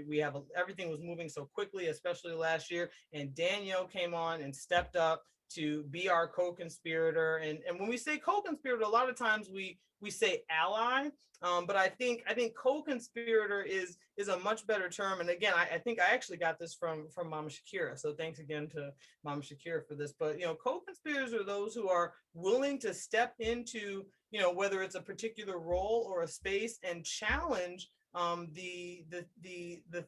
We have everything was moving so quickly, especially last year. And Danielle came on and stepped up to be our co-conspirator. And when we say co-conspirator, a lot of times we say ally, but I think co-conspirator is a much better term. And again, I think I actually got this from Mama Shakira. So thanks again to Mama Shakira for this. But co-conspirators are those who are willing to step into, whether it's a particular role or a space, and challenge the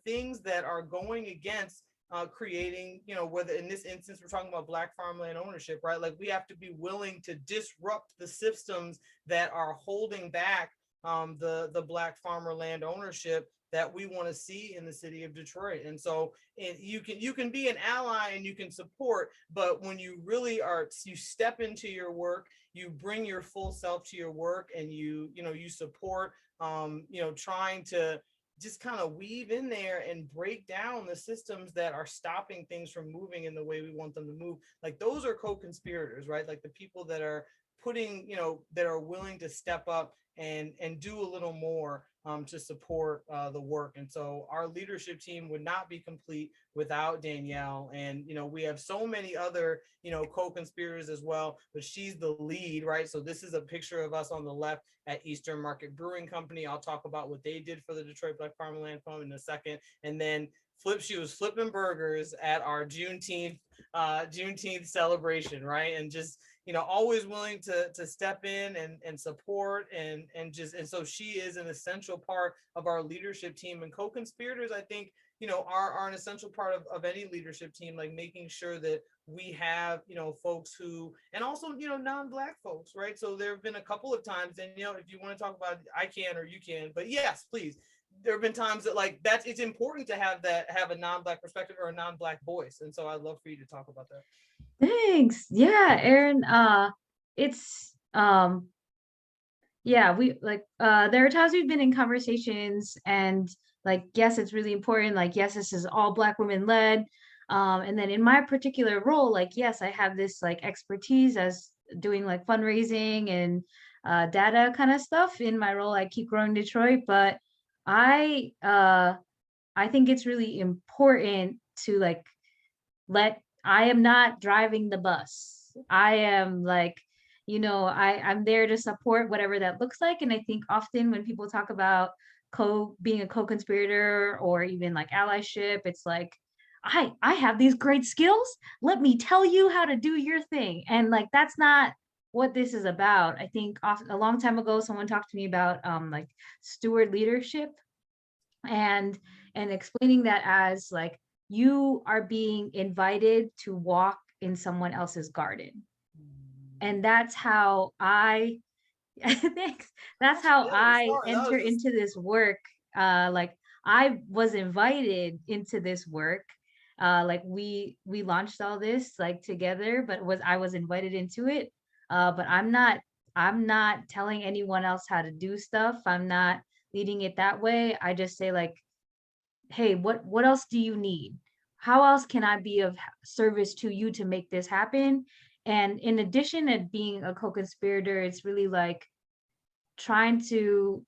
things that are going against creating, whether in this instance we're talking about Black farmland ownership, right? Like, we have to be willing to disrupt the systems that are holding back the Black farmer land ownership that we want to see in the city of Detroit. And so you can be an ally and you can support, but when you really you step into your work, you bring your full self to your work, and you support, trying to just kind of weave in there and break down the systems that are stopping things from moving in the way we want them to move. Like, those are co-conspirators, right? Like the people that are putting, that are willing to step up and do a little more to support the work. And so our leadership team would not be complete without Danielle. And, we have so many other, co-conspirators as well, but she's the lead, right? So this is a picture of us on the left at Eastern Market Brewing Company. I'll talk about what they did for the Detroit Black Farmer Land Fund in a second. And then she was flipping burgers at our Juneteenth celebration, right? And just, always willing to step in and support and so she is an essential part of our leadership team. And co-conspirators, I think, are an essential part of any leadership team, like making sure that we have, folks who, and also, non-Black folks, right? So there have been a couple of times, and, if you want to talk about it, I can, or you can, but yes, please. There have been times that it's important to have a non-Black perspective or a non-Black voice. And so I'd love for you to talk about that. Thanks. Yeah, Aaron. It's yeah, we there are times we've been in conversations, and like, yes, it's really important. Like, yes, this is all Black women led. And then in my particular role, like, yes, I have this like expertise as doing like fundraising and data kind of stuff in my role at Keep Growing Detroit. But I think it's really important to like I am not driving the bus. I am like, I'm there to support whatever that looks like. And I think often when people talk about being a co-conspirator or even like allyship, it's like, I have these great skills. Let me tell you how to do your thing. And like, that's not what this is about. I think a long time ago, someone talked to me about like steward leadership, and explaining that as like, you are being invited to walk in someone else's garden. And that's how I thanks. That's how I enter into this work. Like, I was invited into this work. Like, we launched all this like together, but I was invited into it. But I'm not telling anyone else how to do stuff. I'm not leading it that way. I just say like, hey, what else do you need? How else can I be of service to you to make this happen? And in addition to being a co-conspirator, it's really like trying to,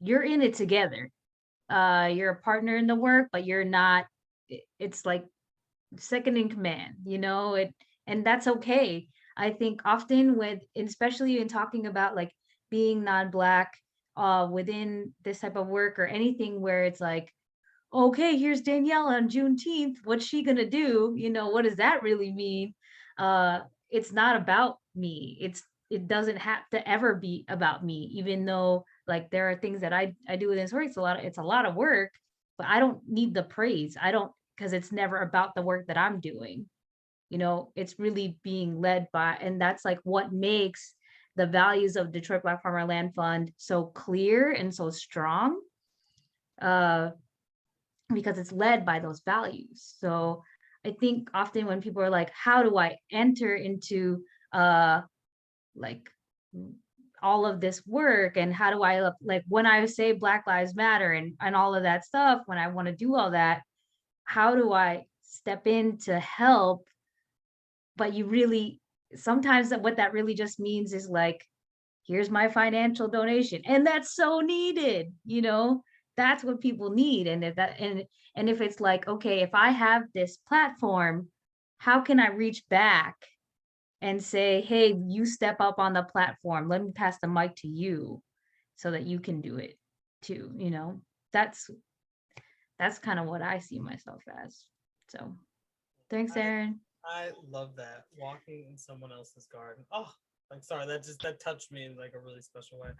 you're in it together. You're a partner in the work, but you're not, it's like second in command, and that's okay. I think often especially in talking about like being non-black within this type of work or anything where it's like, okay, here's Danielle on Juneteenth. What's she gonna do? What does that really mean? Uh, it's not about me. It doesn't have to ever be about me, even though like there are things that I do in this work. It's a lot of work, but I don't need the praise. I don't because it's never about the work that I'm doing. It's really being led by, and that's like what makes the values of Detroit Black Farmer Land Fund so clear and so strong. Uh, because it's led by those values. So I think often when people are like, how do I enter into like all of this work, and how do I like when I say Black Lives Matter and all of that stuff, when I want to do all that, how do I step in to help? But you really sometimes what that really just means is like, here's my financial donation, and that's so needed. That's what people need. And if it's like, okay, if I have this platform, how can I reach back and say, hey, you step up on the platform, let me pass the mic to you so that you can do it too. That's kind of what I see myself as. So thanks, Aaron. I love that, walking in someone else's garden. Oh, like sorry, that touched me in like a really special way.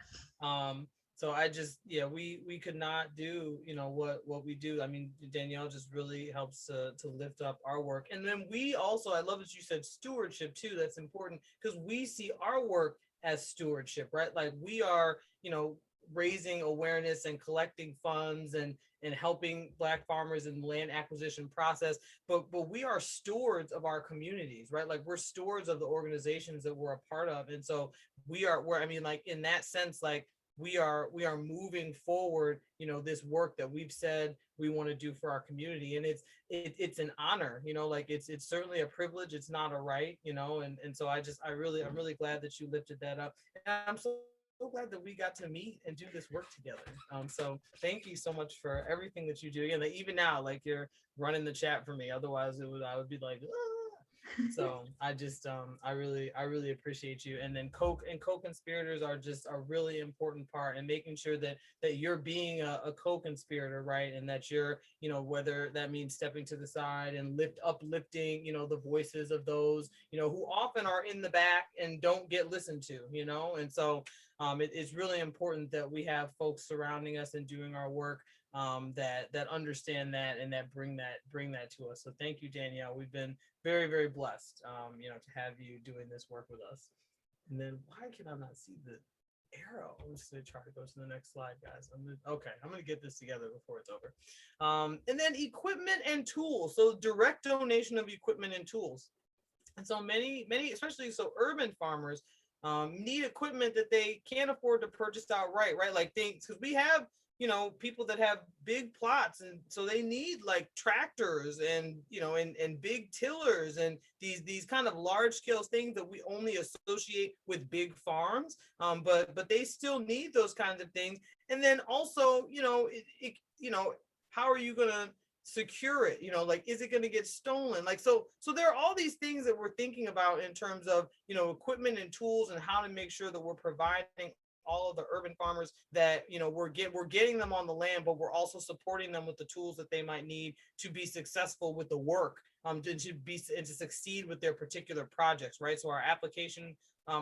So I just, yeah, we could not do, what we do. I mean, Danielle just really helps to lift up our work. And then we also, I love that you said stewardship too. That's important because we see our work as stewardship, right? Like we are, raising awareness and collecting funds and helping Black farmers in the land acquisition process, but we are stewards of our communities, right? Like we're stewards of the organizations that we're a part of. And so I mean, like in that sense, like we are moving forward, this work that we've said we want to do for our community. And it's an honor, like it's certainly a privilege. It's not a right, and so I'm really glad that you lifted that up. And I'm so glad that we got to meet and do this work together. So thank you so much for everything that you do. Again, like even now, like you're running the chat for me. Otherwise, I would be like, ah. So I just I really appreciate you. And then co-conspirators are just a really important part, and making sure that you're being a co-conspirator, right? And that you're, whether that means stepping to the side and uplifting, the voices of those, who often are in the back and don't get listened to, and so it's really important that we have folks surrounding us and doing our work that understand that and that bring that to us. So thank you, Danielle. We've been very, very blessed, to have you doing this work with us. And then why can I not see the arrow? I'm just gonna try to go to the next slide, guys. I'm gonna get this together before it's over. And then equipment and tools. So direct donation of equipment and tools. And so many, especially urban farmers need equipment that they can't afford to purchase outright, right? Like things, because we have, people that have big plots, and so they need like tractors and, and big tillers and these kind of large scale things that we only associate with big farms. But they still need those kinds of things. And then also, how are you gonna secure it? Like, is it going to get stolen? Like, so there are all these things that we're thinking about in terms of, equipment and tools, and how to make sure that we're providing all of the urban farmers that, we're getting them on the land, but we're also supporting them with the tools that they might need to be successful with the work, to succeed with their particular projects, right? So our application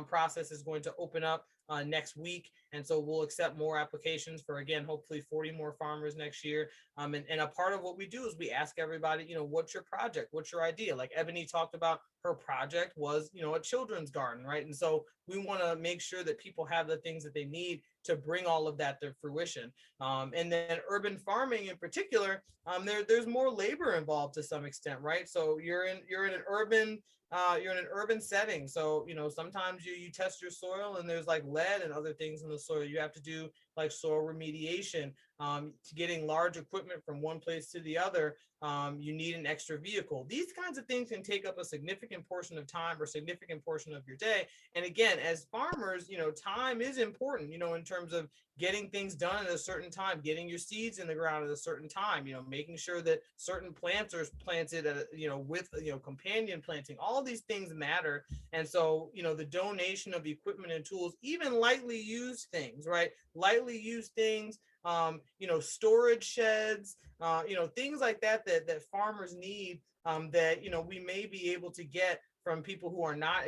process is going to open up next week. And so we'll accept more applications for, again, hopefully 40 more farmers next year. And a part of what we do is we ask everybody, what's your project? What's your idea? Like Ebony talked about, her project was, a children's garden, right? And so we want to make sure that people have the things that they need to bring all of that to fruition. And then urban farming in particular, there's more labor involved to some extent, right? So you're in an urban setting. So, sometimes you test your soil and there's like lead and other things in the soil. You have to do like soil remediation. To getting large equipment from one place to the other, you need an extra vehicle. These kinds of things can take up a significant portion of time or significant portion of your day. And again, as farmers, time is important, in terms of getting things done at a certain time, getting your seeds in the ground at a certain time, making sure that certain plants are planted at, with, companion planting. All these things matter. And so, the donation of equipment and tools, even lightly used things, right? Lightly used things, storage sheds, things like that farmers need, that, we may be able to get from people who are not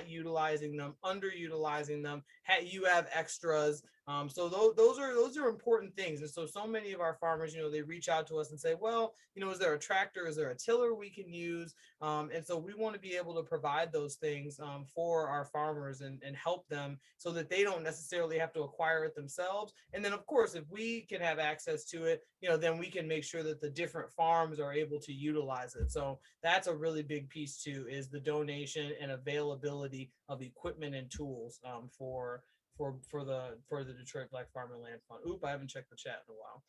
utilizing them, underutilizing them. You have extras. So those are important things. And so many of our farmers, they reach out to us and say, well, is there a tractor? Is there a tiller we can use? And so we want to be able to provide those things for our farmers and help them so that they don't necessarily have to acquire it themselves. And then, of course, if we can have access to it, then we can make sure that the different farms are able to utilize it. So that's a really big piece too, is the donation and availability of equipment and tools for the Detroit Black Farmer Land Fund. Oop, I haven't checked the chat in a while.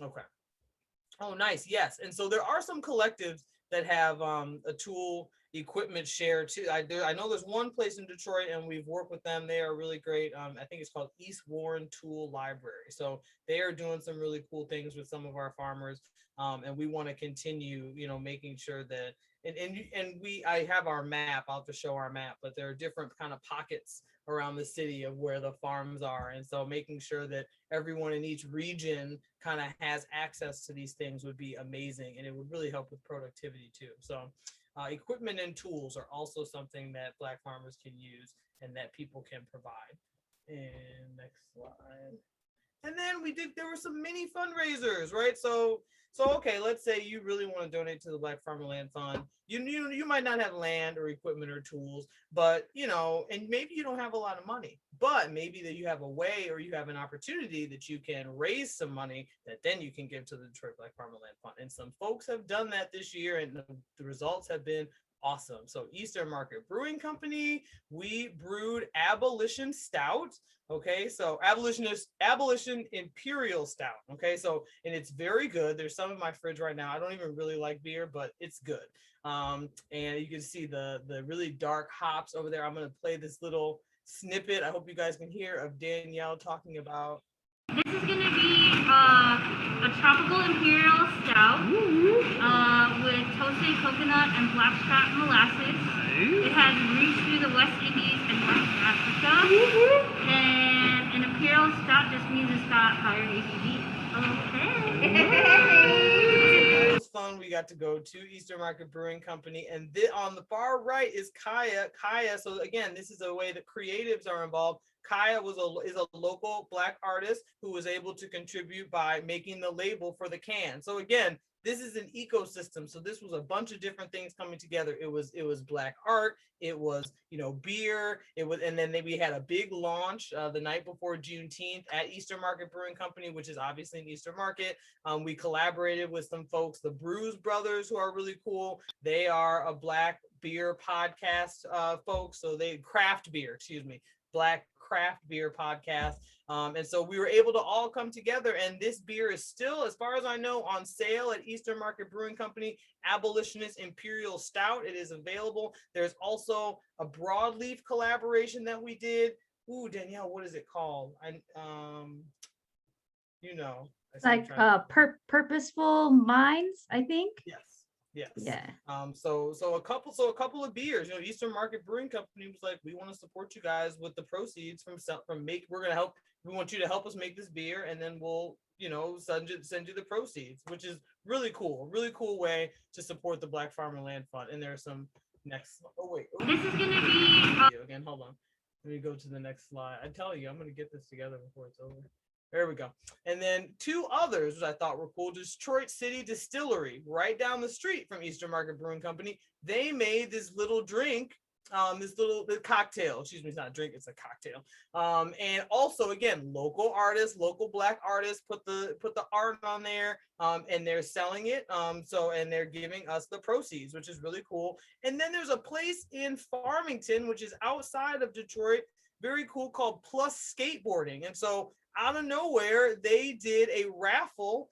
Okay. Oh, nice. Yes. And so there are some collectives that have a tool equipment share too. I know there's one place in Detroit, and we've worked with them. They are really great. I think it's called East Warren Tool Library. So they are doing some really cool things with some of our farmers. And we want to continue, making sure that, I have our map. I'll have to show our map, but there are different kind of pockets around the city of where the farms are. And so making sure that everyone in each region kind of has access to these things would be amazing. And it would really help with productivity too. So equipment and tools are also something that Black farmers can use and that people can provide. And next slide. And then there were some mini fundraisers, right? So okay, let's say you really want to donate to the Black Farmer Land Fund. You might not have land or equipment or tools, but and maybe you don't have a lot of money, but maybe that you have a way or you have an opportunity that you can raise some money that then you can give to the Detroit Black Farmer Land Fund. And some folks have done that this year, and the results have been awesome. So Eastern Market Brewing Company, we brewed Abolition Stout. Okay, so Abolition Imperial Stout. Okay, so, and it's very good. There's some in my fridge right now. I don't even really like beer, but it's good. And you can see the really dark hops over there. I'm going to play this little snippet. I hope you guys can hear, of Danielle talking about. This is going to be a tropical imperial stout with toasted coconut and blackstrap molasses. It has roots through the West Indies and West Africa. And an imperial stout just means it's got higher ABV. Okay. It was fun. We got to go to Eastern Market Brewing Company, and on the far right is Kaya. So again, this is a way that creatives are involved. Kaya is a local Black artist who was able to contribute by making the label for the can. So again, this is an ecosystem. So this was a bunch of different things coming together. It was Black art. It was, beer. And then we had a big launch the night before Juneteenth at Eastern Market Brewing Company, which is obviously in Eastern Market. We collaborated with some folks, the Brews Brothers, who are really cool. They are a Black beer podcast folks. So Black craft beer podcast. And so we were able to all come together, and this beer is still, as far as I know, on sale at Eastern Market Brewing Company. Abolitionist Imperial Stout. It is available. There's also a broadleaf collaboration that we did. Ooh, Danielle, what is it called? Like Purposeful Minds, I think. Yes. Yes. Yeah. So a couple of beers. Eastern Market Brewing Company was like, we want to support you guys with the proceeds we want you to help us make this beer, and then we'll, send you the proceeds, which is really cool way to support the Black Farmer Land Fund. And there's some next. Oh wait. This is gonna be again. Hold on. Let me go to the next slide. I tell you, I'm gonna get this together before it's over. There we go. And then two others, which I thought were cool. Detroit City Distillery, right down the street from Eastern Market Brewing Company. They made this little drink, the cocktail. Excuse me, it's not a drink, it's a cocktail. And also, again, local artists, local Black artists put the art on there, and they're selling it. And they're giving us the proceeds, which is really cool. And then there's a place in Farmington, which is outside of Detroit, very cool, called Plus Skateboarding. And so out of nowhere, they did a raffle.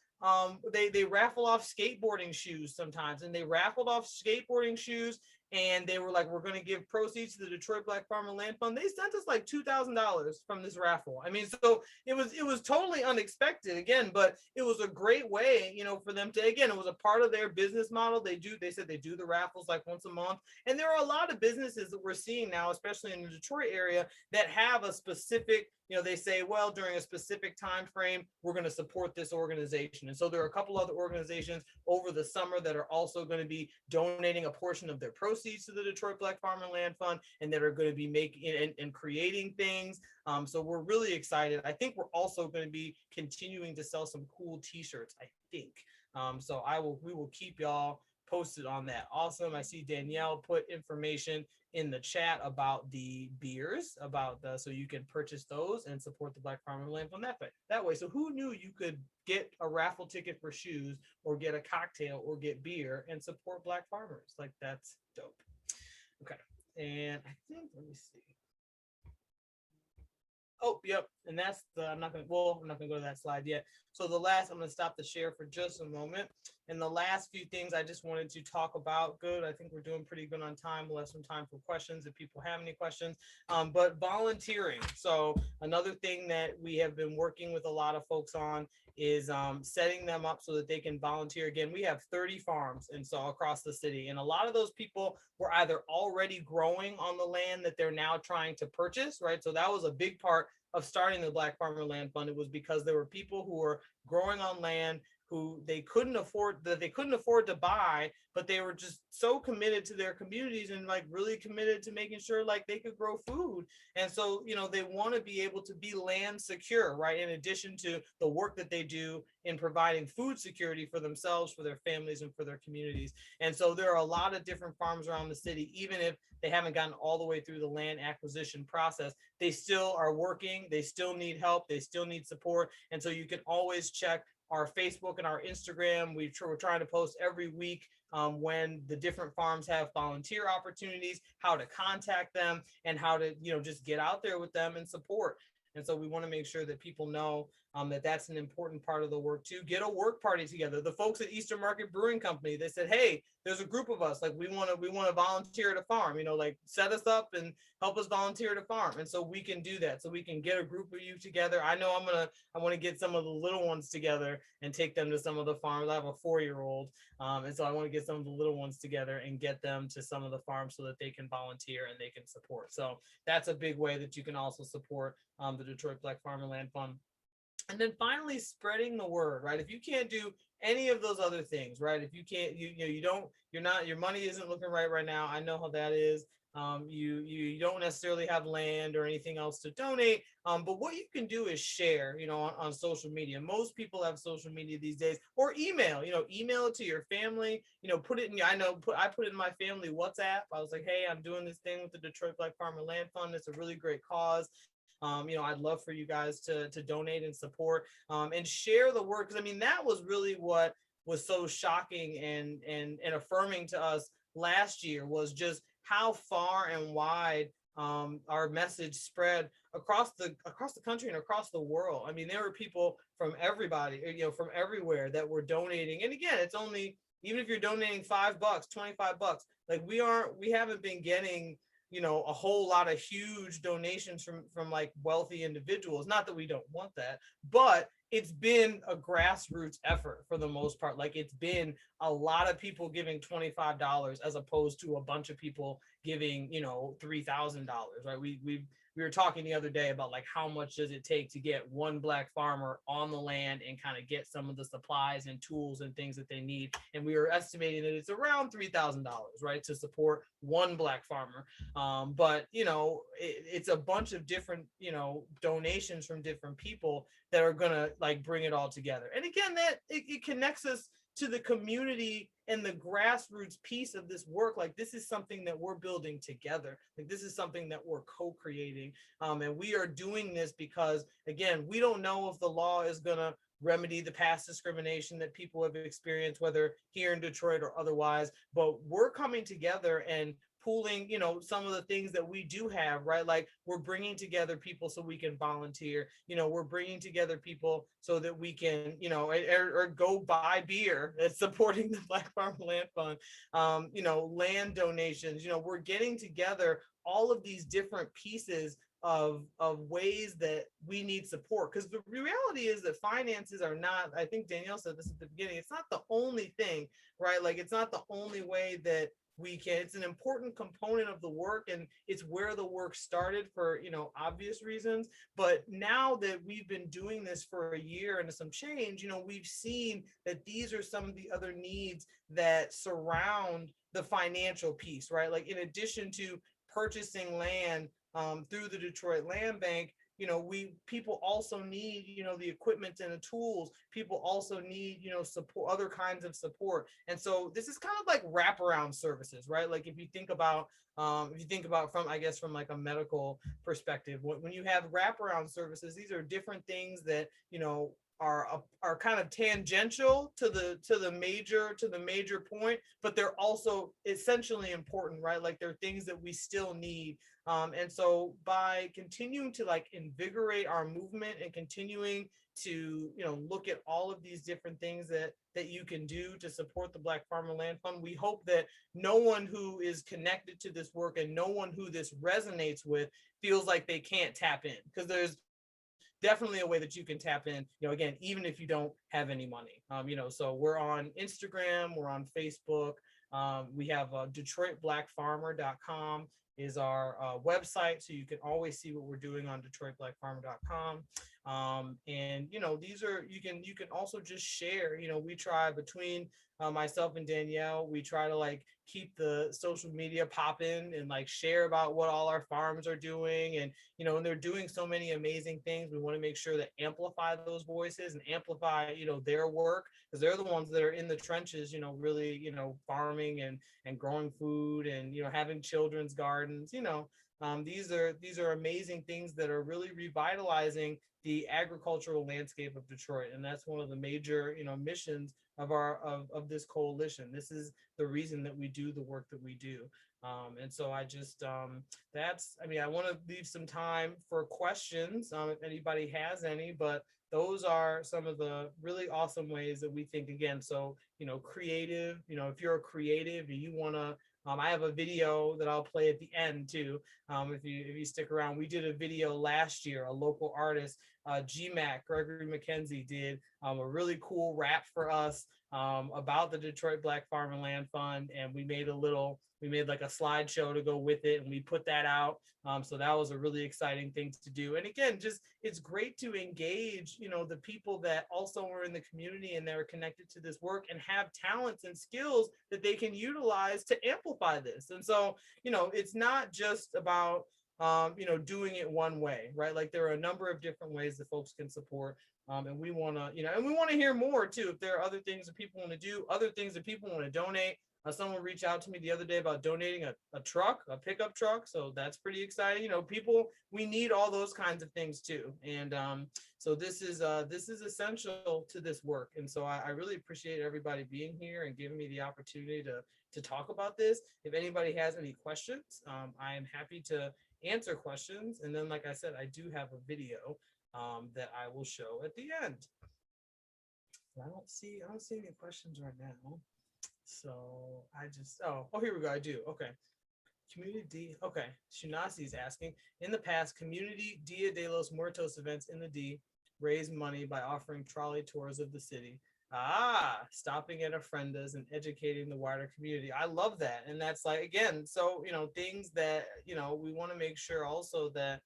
They raffle off skateboarding shoes sometimes, and they raffled off skateboarding shoes and they were like, we're going to give proceeds to the Detroit Black Farmer Land Fund. They sent us like $2,000 from this raffle. I mean, so it was totally unexpected again, but it was a great way, you know, for them to, again, it was a part of their business model. They said they do the raffles like once a month. And there are a lot of businesses that we're seeing now, especially in the Detroit area, that have a specific, you know, they say, well, during a specific time frame, we're going to support this organization. And so there are a couple other organizations over the summer that are also going to be donating a portion of their proceeds to the Detroit Black Farmer Land Fund, and that are going to be making and creating things. So we're really excited. I think we're also going to be continuing to sell some cool t-shirts, I think. So we will keep y'all posted on that. Awesome. I see Danielle put information in the chat about the beers, so you can purchase those and support the Black Farmer Land Fund that way. So who knew you could get a raffle ticket for shoes, or get a cocktail, or get beer and support Black farmers? Like, that's dope. Okay. And I think, let me see. Oh, yep. And that's I'm not gonna go to that slide yet. So I'm gonna stop the share for just a moment. And the last few things I just wanted to talk about. Good. I think we're doing pretty good on time. We'll have some time for questions if people have any questions. But volunteering. So another thing that we have been working with a lot of folks on is setting them up so that they can volunteer. Again, we have 30 farms and so across the city, and a lot of those people were either already growing on the land that they're now trying to purchase, right? So that was a big part of starting the Black Farmer Land Fund. It was because there were people who were growing on land who they couldn't afford to buy, but they were just so committed to their communities and like really committed to making sure like they could grow food. And so, you know, they want to be able to be land secure, right? In addition to the work that they do in providing food security for themselves, for their families, and for their communities. And so there are a lot of different farms around the city, even if they haven't gotten all the way through the land acquisition process, they still are working, they still need help, they still need support. And so you can always check our Facebook and our Instagram. We're trying to post every week when the different farms have volunteer opportunities, how to contact them, and how to, you know, just get out there with them and support. And so we want to make sure that people know that that's an important part of the work too. Get a work party together. The folks at Eastern Market Brewing Company, they said, hey, there's a group of us, like we want to volunteer at a farm, you know, like set us up and help us volunteer at a farm. And so we can do that. So we can get a group of you together. I know I want to get some of the little ones together and take them to some of the farms. I have a 4-year-old. And so I want to get some of the little ones together and get them to some of the farms so that they can volunteer and they can support. So that's a big way that you can also support the Detroit Black Farmer Land Fund. And then finally, spreading the word, right? If you can't do any of those other things, right? If you can't, your money isn't looking right now. I know how that is. You don't necessarily have land or anything else to donate. But what you can do is share, you know, on social media. Most people have social media these days, or email it to your family, you know, put it in, I put it in my family WhatsApp. I was like, hey, I'm doing this thing with the Detroit Black Farmer Land Fund. It's a really great cause. I'd love for you guys to donate and support and share the word. Because I mean, that was really what was so shocking and affirming to us last year, was just how far and wide our message spread across the country and across the world. I mean, there were people from everybody, you know, from everywhere that were donating. And again, it's only, even if you're donating $5, $25, like we haven't been getting, you know, a whole lot of huge donations from like wealthy individuals. Not that we don't want that, but it's been a grassroots effort for the most part. Like, it's been a lot of people giving $25 as opposed to a bunch of people giving, you know, $3,000, right? We were talking the other day about like how much does it take to get one Black farmer on the land and kind of get some of the supplies and tools and things that they need. And we were estimating that it's around $3,000, right, to support one Black farmer. But, you know, it's a bunch of different, you know, donations from different people that are going to like bring it all together. And again, that it connects us to the community and the grassroots piece of this work. Like, this is something that we're building together. Like, this is something that we're co-creating. And we are doing this because, again, we don't know if the law is going to remedy the past discrimination that people have experienced, whether here in Detroit or otherwise, but we're coming together and pooling, you know, some of the things that we do have, right? Like we're bringing together people so we can volunteer, you know, we're bringing together people so that we can, you know, or go buy beer. It's supporting the Black Farm Land Fund, you know, land donations, you know, we're getting together all of these different pieces of ways that we need support, because the reality is that finances are not, I think Danielle said this at the beginning, it's not the only thing, right? Like it's not the only way that we can, it's an important component of the work, and it's where the work started for, you know, obvious reasons. But now that we've been doing this for a year and some change, you know, we've seen that these are some of the other needs that surround the financial piece, right? Like in addition to purchasing land through the Detroit Land Bank, you know, people also need, you know, the equipment and the tools. People also need, you know, support, other kinds of support. And so this is kind of like wraparound services, right? Like if you think about from, I guess, from like a medical perspective, when you have wraparound services, these are different things that, you know, are kind of tangential to the major point, but they're also essentially important, right? Like they're things that we still need. And so by continuing to like invigorate our movement and continuing to, you know, look at all of these different things that you can do to support the Black Farmer Land Fund, we hope that no one who is connected to this work and no one who this resonates with feels like they can't tap in, because there's definitely a way that you can tap in, you know, again, even if you don't have any money. You know, so we're on Instagram, we're on Facebook. We have DetroitBlackFarmer.com is our website, so you can always see what we're doing on DetroitBlackFarmer.com. And you know, these are, you can also just share. You know, we try between myself and Danielle, we try to like keep the social media popping and like share about what all our farms are doing. And you know, and they're doing so many amazing things. We want to make sure that amplify those voices and amplify, you know, their work, because they're the ones that are in the trenches, you know, really, you know, farming and growing food and, you know, having children's gardens. You know, these are amazing things that are really revitalizing the agricultural landscape of Detroit. And that's one of the major, you know, missions of of this coalition. This is the reason that we do the work that we do. And so I just, I mean, I want to leave some time for questions, if anybody has any, but those are some of the really awesome ways that we think, again. So, you know, creative, you know, if you're a creative and you want to, I have a video that I'll play at the end too. If you stick around, we did a video last year, a local artist, GMAC, Gregory McKenzie, did a really cool rap for us about the Detroit Black Farm and Land Fund. And we made like a slideshow to go with it, and we put that out. So that was a really exciting thing to do. And again, just, it's great to engage, you know, the people that also are in the community and they're connected to this work and have talents and skills that they can utilize to amplify this. And so, you know, it's not just about, you know, doing it one way, right? Like there are a number of different ways that folks can support. And we want to, you know, and we want to hear more too. If there are other things that people want to do, other things that people want to donate. Someone reached out to me the other day about donating a truck, a pickup truck. So that's pretty exciting. You know, people, we need all those kinds of things too. And so this is essential to this work. And so I really appreciate everybody being here and giving me the opportunity to talk about this. If anybody has any questions, I am happy to answer questions. And then, like I said, I do have a video that I will show at the end. I don't see any questions right now. So I just, oh, here we go. I do. Okay. Community, okay. Shinasi is asking, in the past, community Dia de los Muertos events in the D raised money by offering trolley tours of the city. Stopping at ofrendas and educating the wider community. I love that. And that's like, again, so, you know, things that, you know, we want to make sure also that,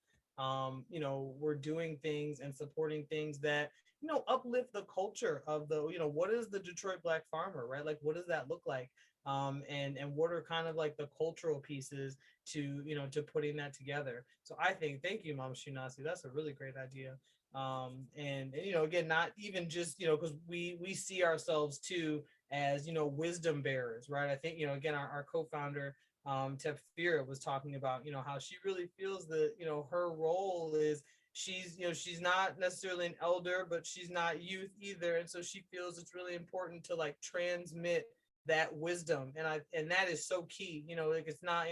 you know, we're doing things and supporting things that, you know, uplift the culture of the, you know, what is the Detroit Black farmer, right? Like, what does that look like? And what are kind of like the cultural pieces to, you know, to putting that together. So I think, thank you, Mama Shinasi. That's a really great idea. And you know, again, not even just, you know, because we see ourselves too as, you know, wisdom bearers, right? I think, you know, again, our co-founder, Tefira, was talking about, you know, how she really feels that, you know, her role is, she's, you know, she's not necessarily an elder, but she's not youth either. And so she feels it's really important to like transmit that wisdom. And that is so key, like it's not,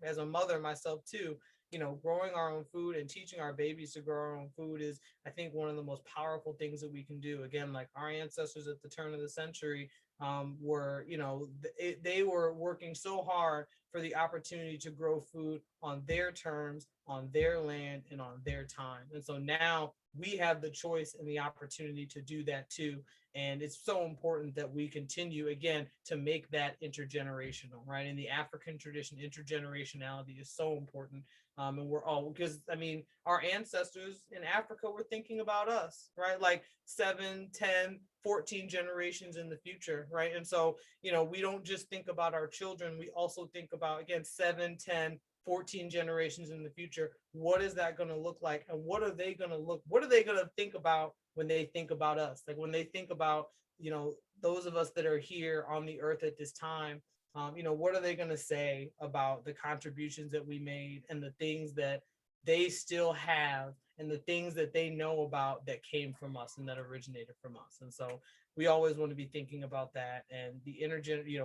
as a mother myself too, growing our own food and teaching our babies to grow our own food is, I think, one of the most powerful things that we can do. Again, like our ancestors at the turn of the century were, they were working so hard for the opportunity to grow food on their terms, on their land, and on their time. And so now we have the choice and the opportunity to do that too. And it's so important that we continue, again, to make that intergenerational, right? In the African tradition, intergenerationality is so important. And we're all, because I mean, our ancestors in Africa were thinking about us, right? Like 7, 10, 14 generations in the future, right? And so, we don't just think about our children, we also think about, again, 7, 10, 14 generations in the future. What is that going to look like? And what are they going to think about when they think about us? Like when they think about, those of us that are here on the earth at this time, what are they going to say about the contributions that we made and the things that they still have and the things that they know about that came from us and that originated from us? And so we always want to be thinking about that. And the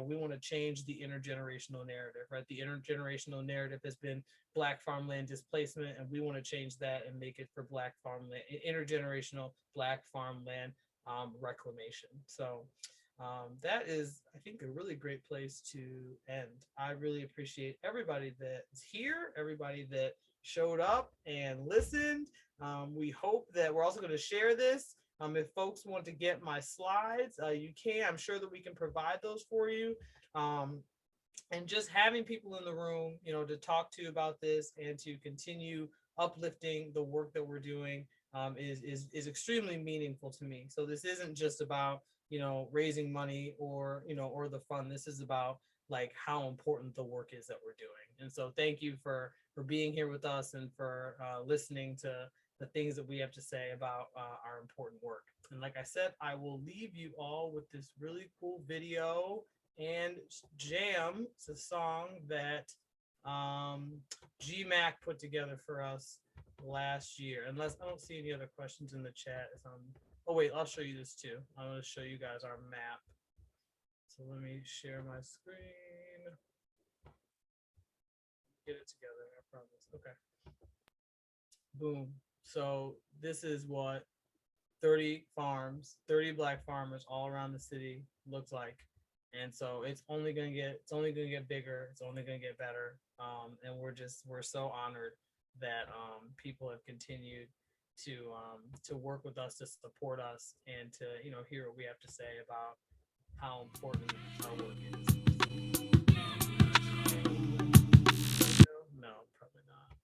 we want to change the intergenerational narrative, right? The intergenerational narrative has been Black farmland displacement, and we want to change that and make it for Black farmland, intergenerational Black farmland reclamation. So that is, I think, a really great place to end. I really appreciate everybody that is here, everybody that showed up and listened. We hope that we're also going to share this. If folks want to get my slides, you can. I'm sure that we can provide those for you. And just having people in the room, to talk to about this and to continue uplifting the work that we're doing is extremely meaningful to me. So this isn't just about, raising money or the fun. This is about like how important the work is that we're doing. And so thank you for being here with us and for listening to the things that we have to say about our important work. And like I said, I will leave you all with this really cool video and jam. It's a song that GMAC put together for us last year. Unless I don't see any other questions in the chat. Oh wait, I'll show you this too. I'm going to show you guys our map. So let me share my screen. Get it together, I promise. Okay. Boom. So this is what 30 farms, 30 Black farmers all around the city looks like. And so it's only gonna get bigger, it's only gonna get better. And we're so honored that people have continued to work with us, to support us, and to hear what we have to say about how important our work is. No, probably not.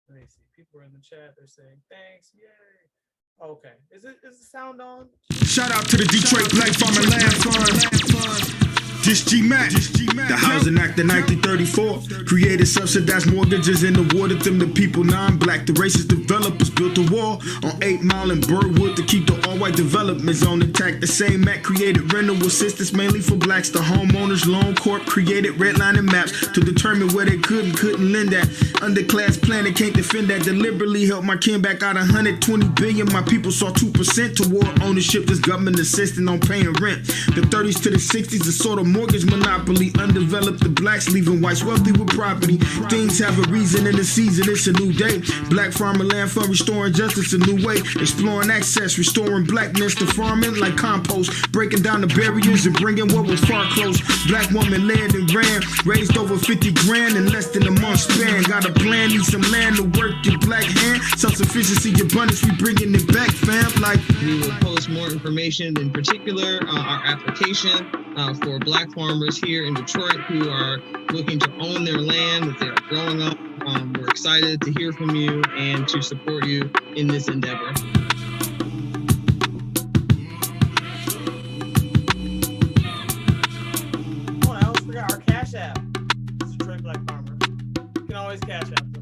Let me see. People are in the chat. They're saying thanks. Yay. Okay. Is the sound on? Shout out to the Detroit Black Farm and Land Fund. This GMAC, the Housing Act of 1934 created subsidized mortgages and awarded them to people non-black. The racist developers built a wall on 8 Mile and Birdwood to keep the all-white development zone intact. The same act created rental assistance mainly for blacks. The homeowners loan corp created redlining maps to determine where they could and couldn't lend at. Underclass planning can't defend that. Deliberately helped my kin back out 120 billion. My people saw 2% toward ownership. This government assisting on paying rent. The 30s to the 60s, the sort of mortgage monopoly undeveloped the blacks, leaving whites wealthy with property. Things have a reason in the season, it's a new day. Black Farm and Land Fund restoring justice a new way. Exploring access, restoring blackness to farming like compost. Breaking down the barriers and bringing what was far close. Black woman led and ran, raised over 50 grand in less than a month span. Got a plan, need some land to work your black hand. Self-sufficiency, abundance, we bringing it back, fam. Like we will post more information, in particular our application for Black farmers here in Detroit who are looking to own their land that they're growing up. We're excited to hear from you and to support you in this endeavor. Oh, I almost forgot our Cash App. Detroit Black Farmer. You can always Cash App.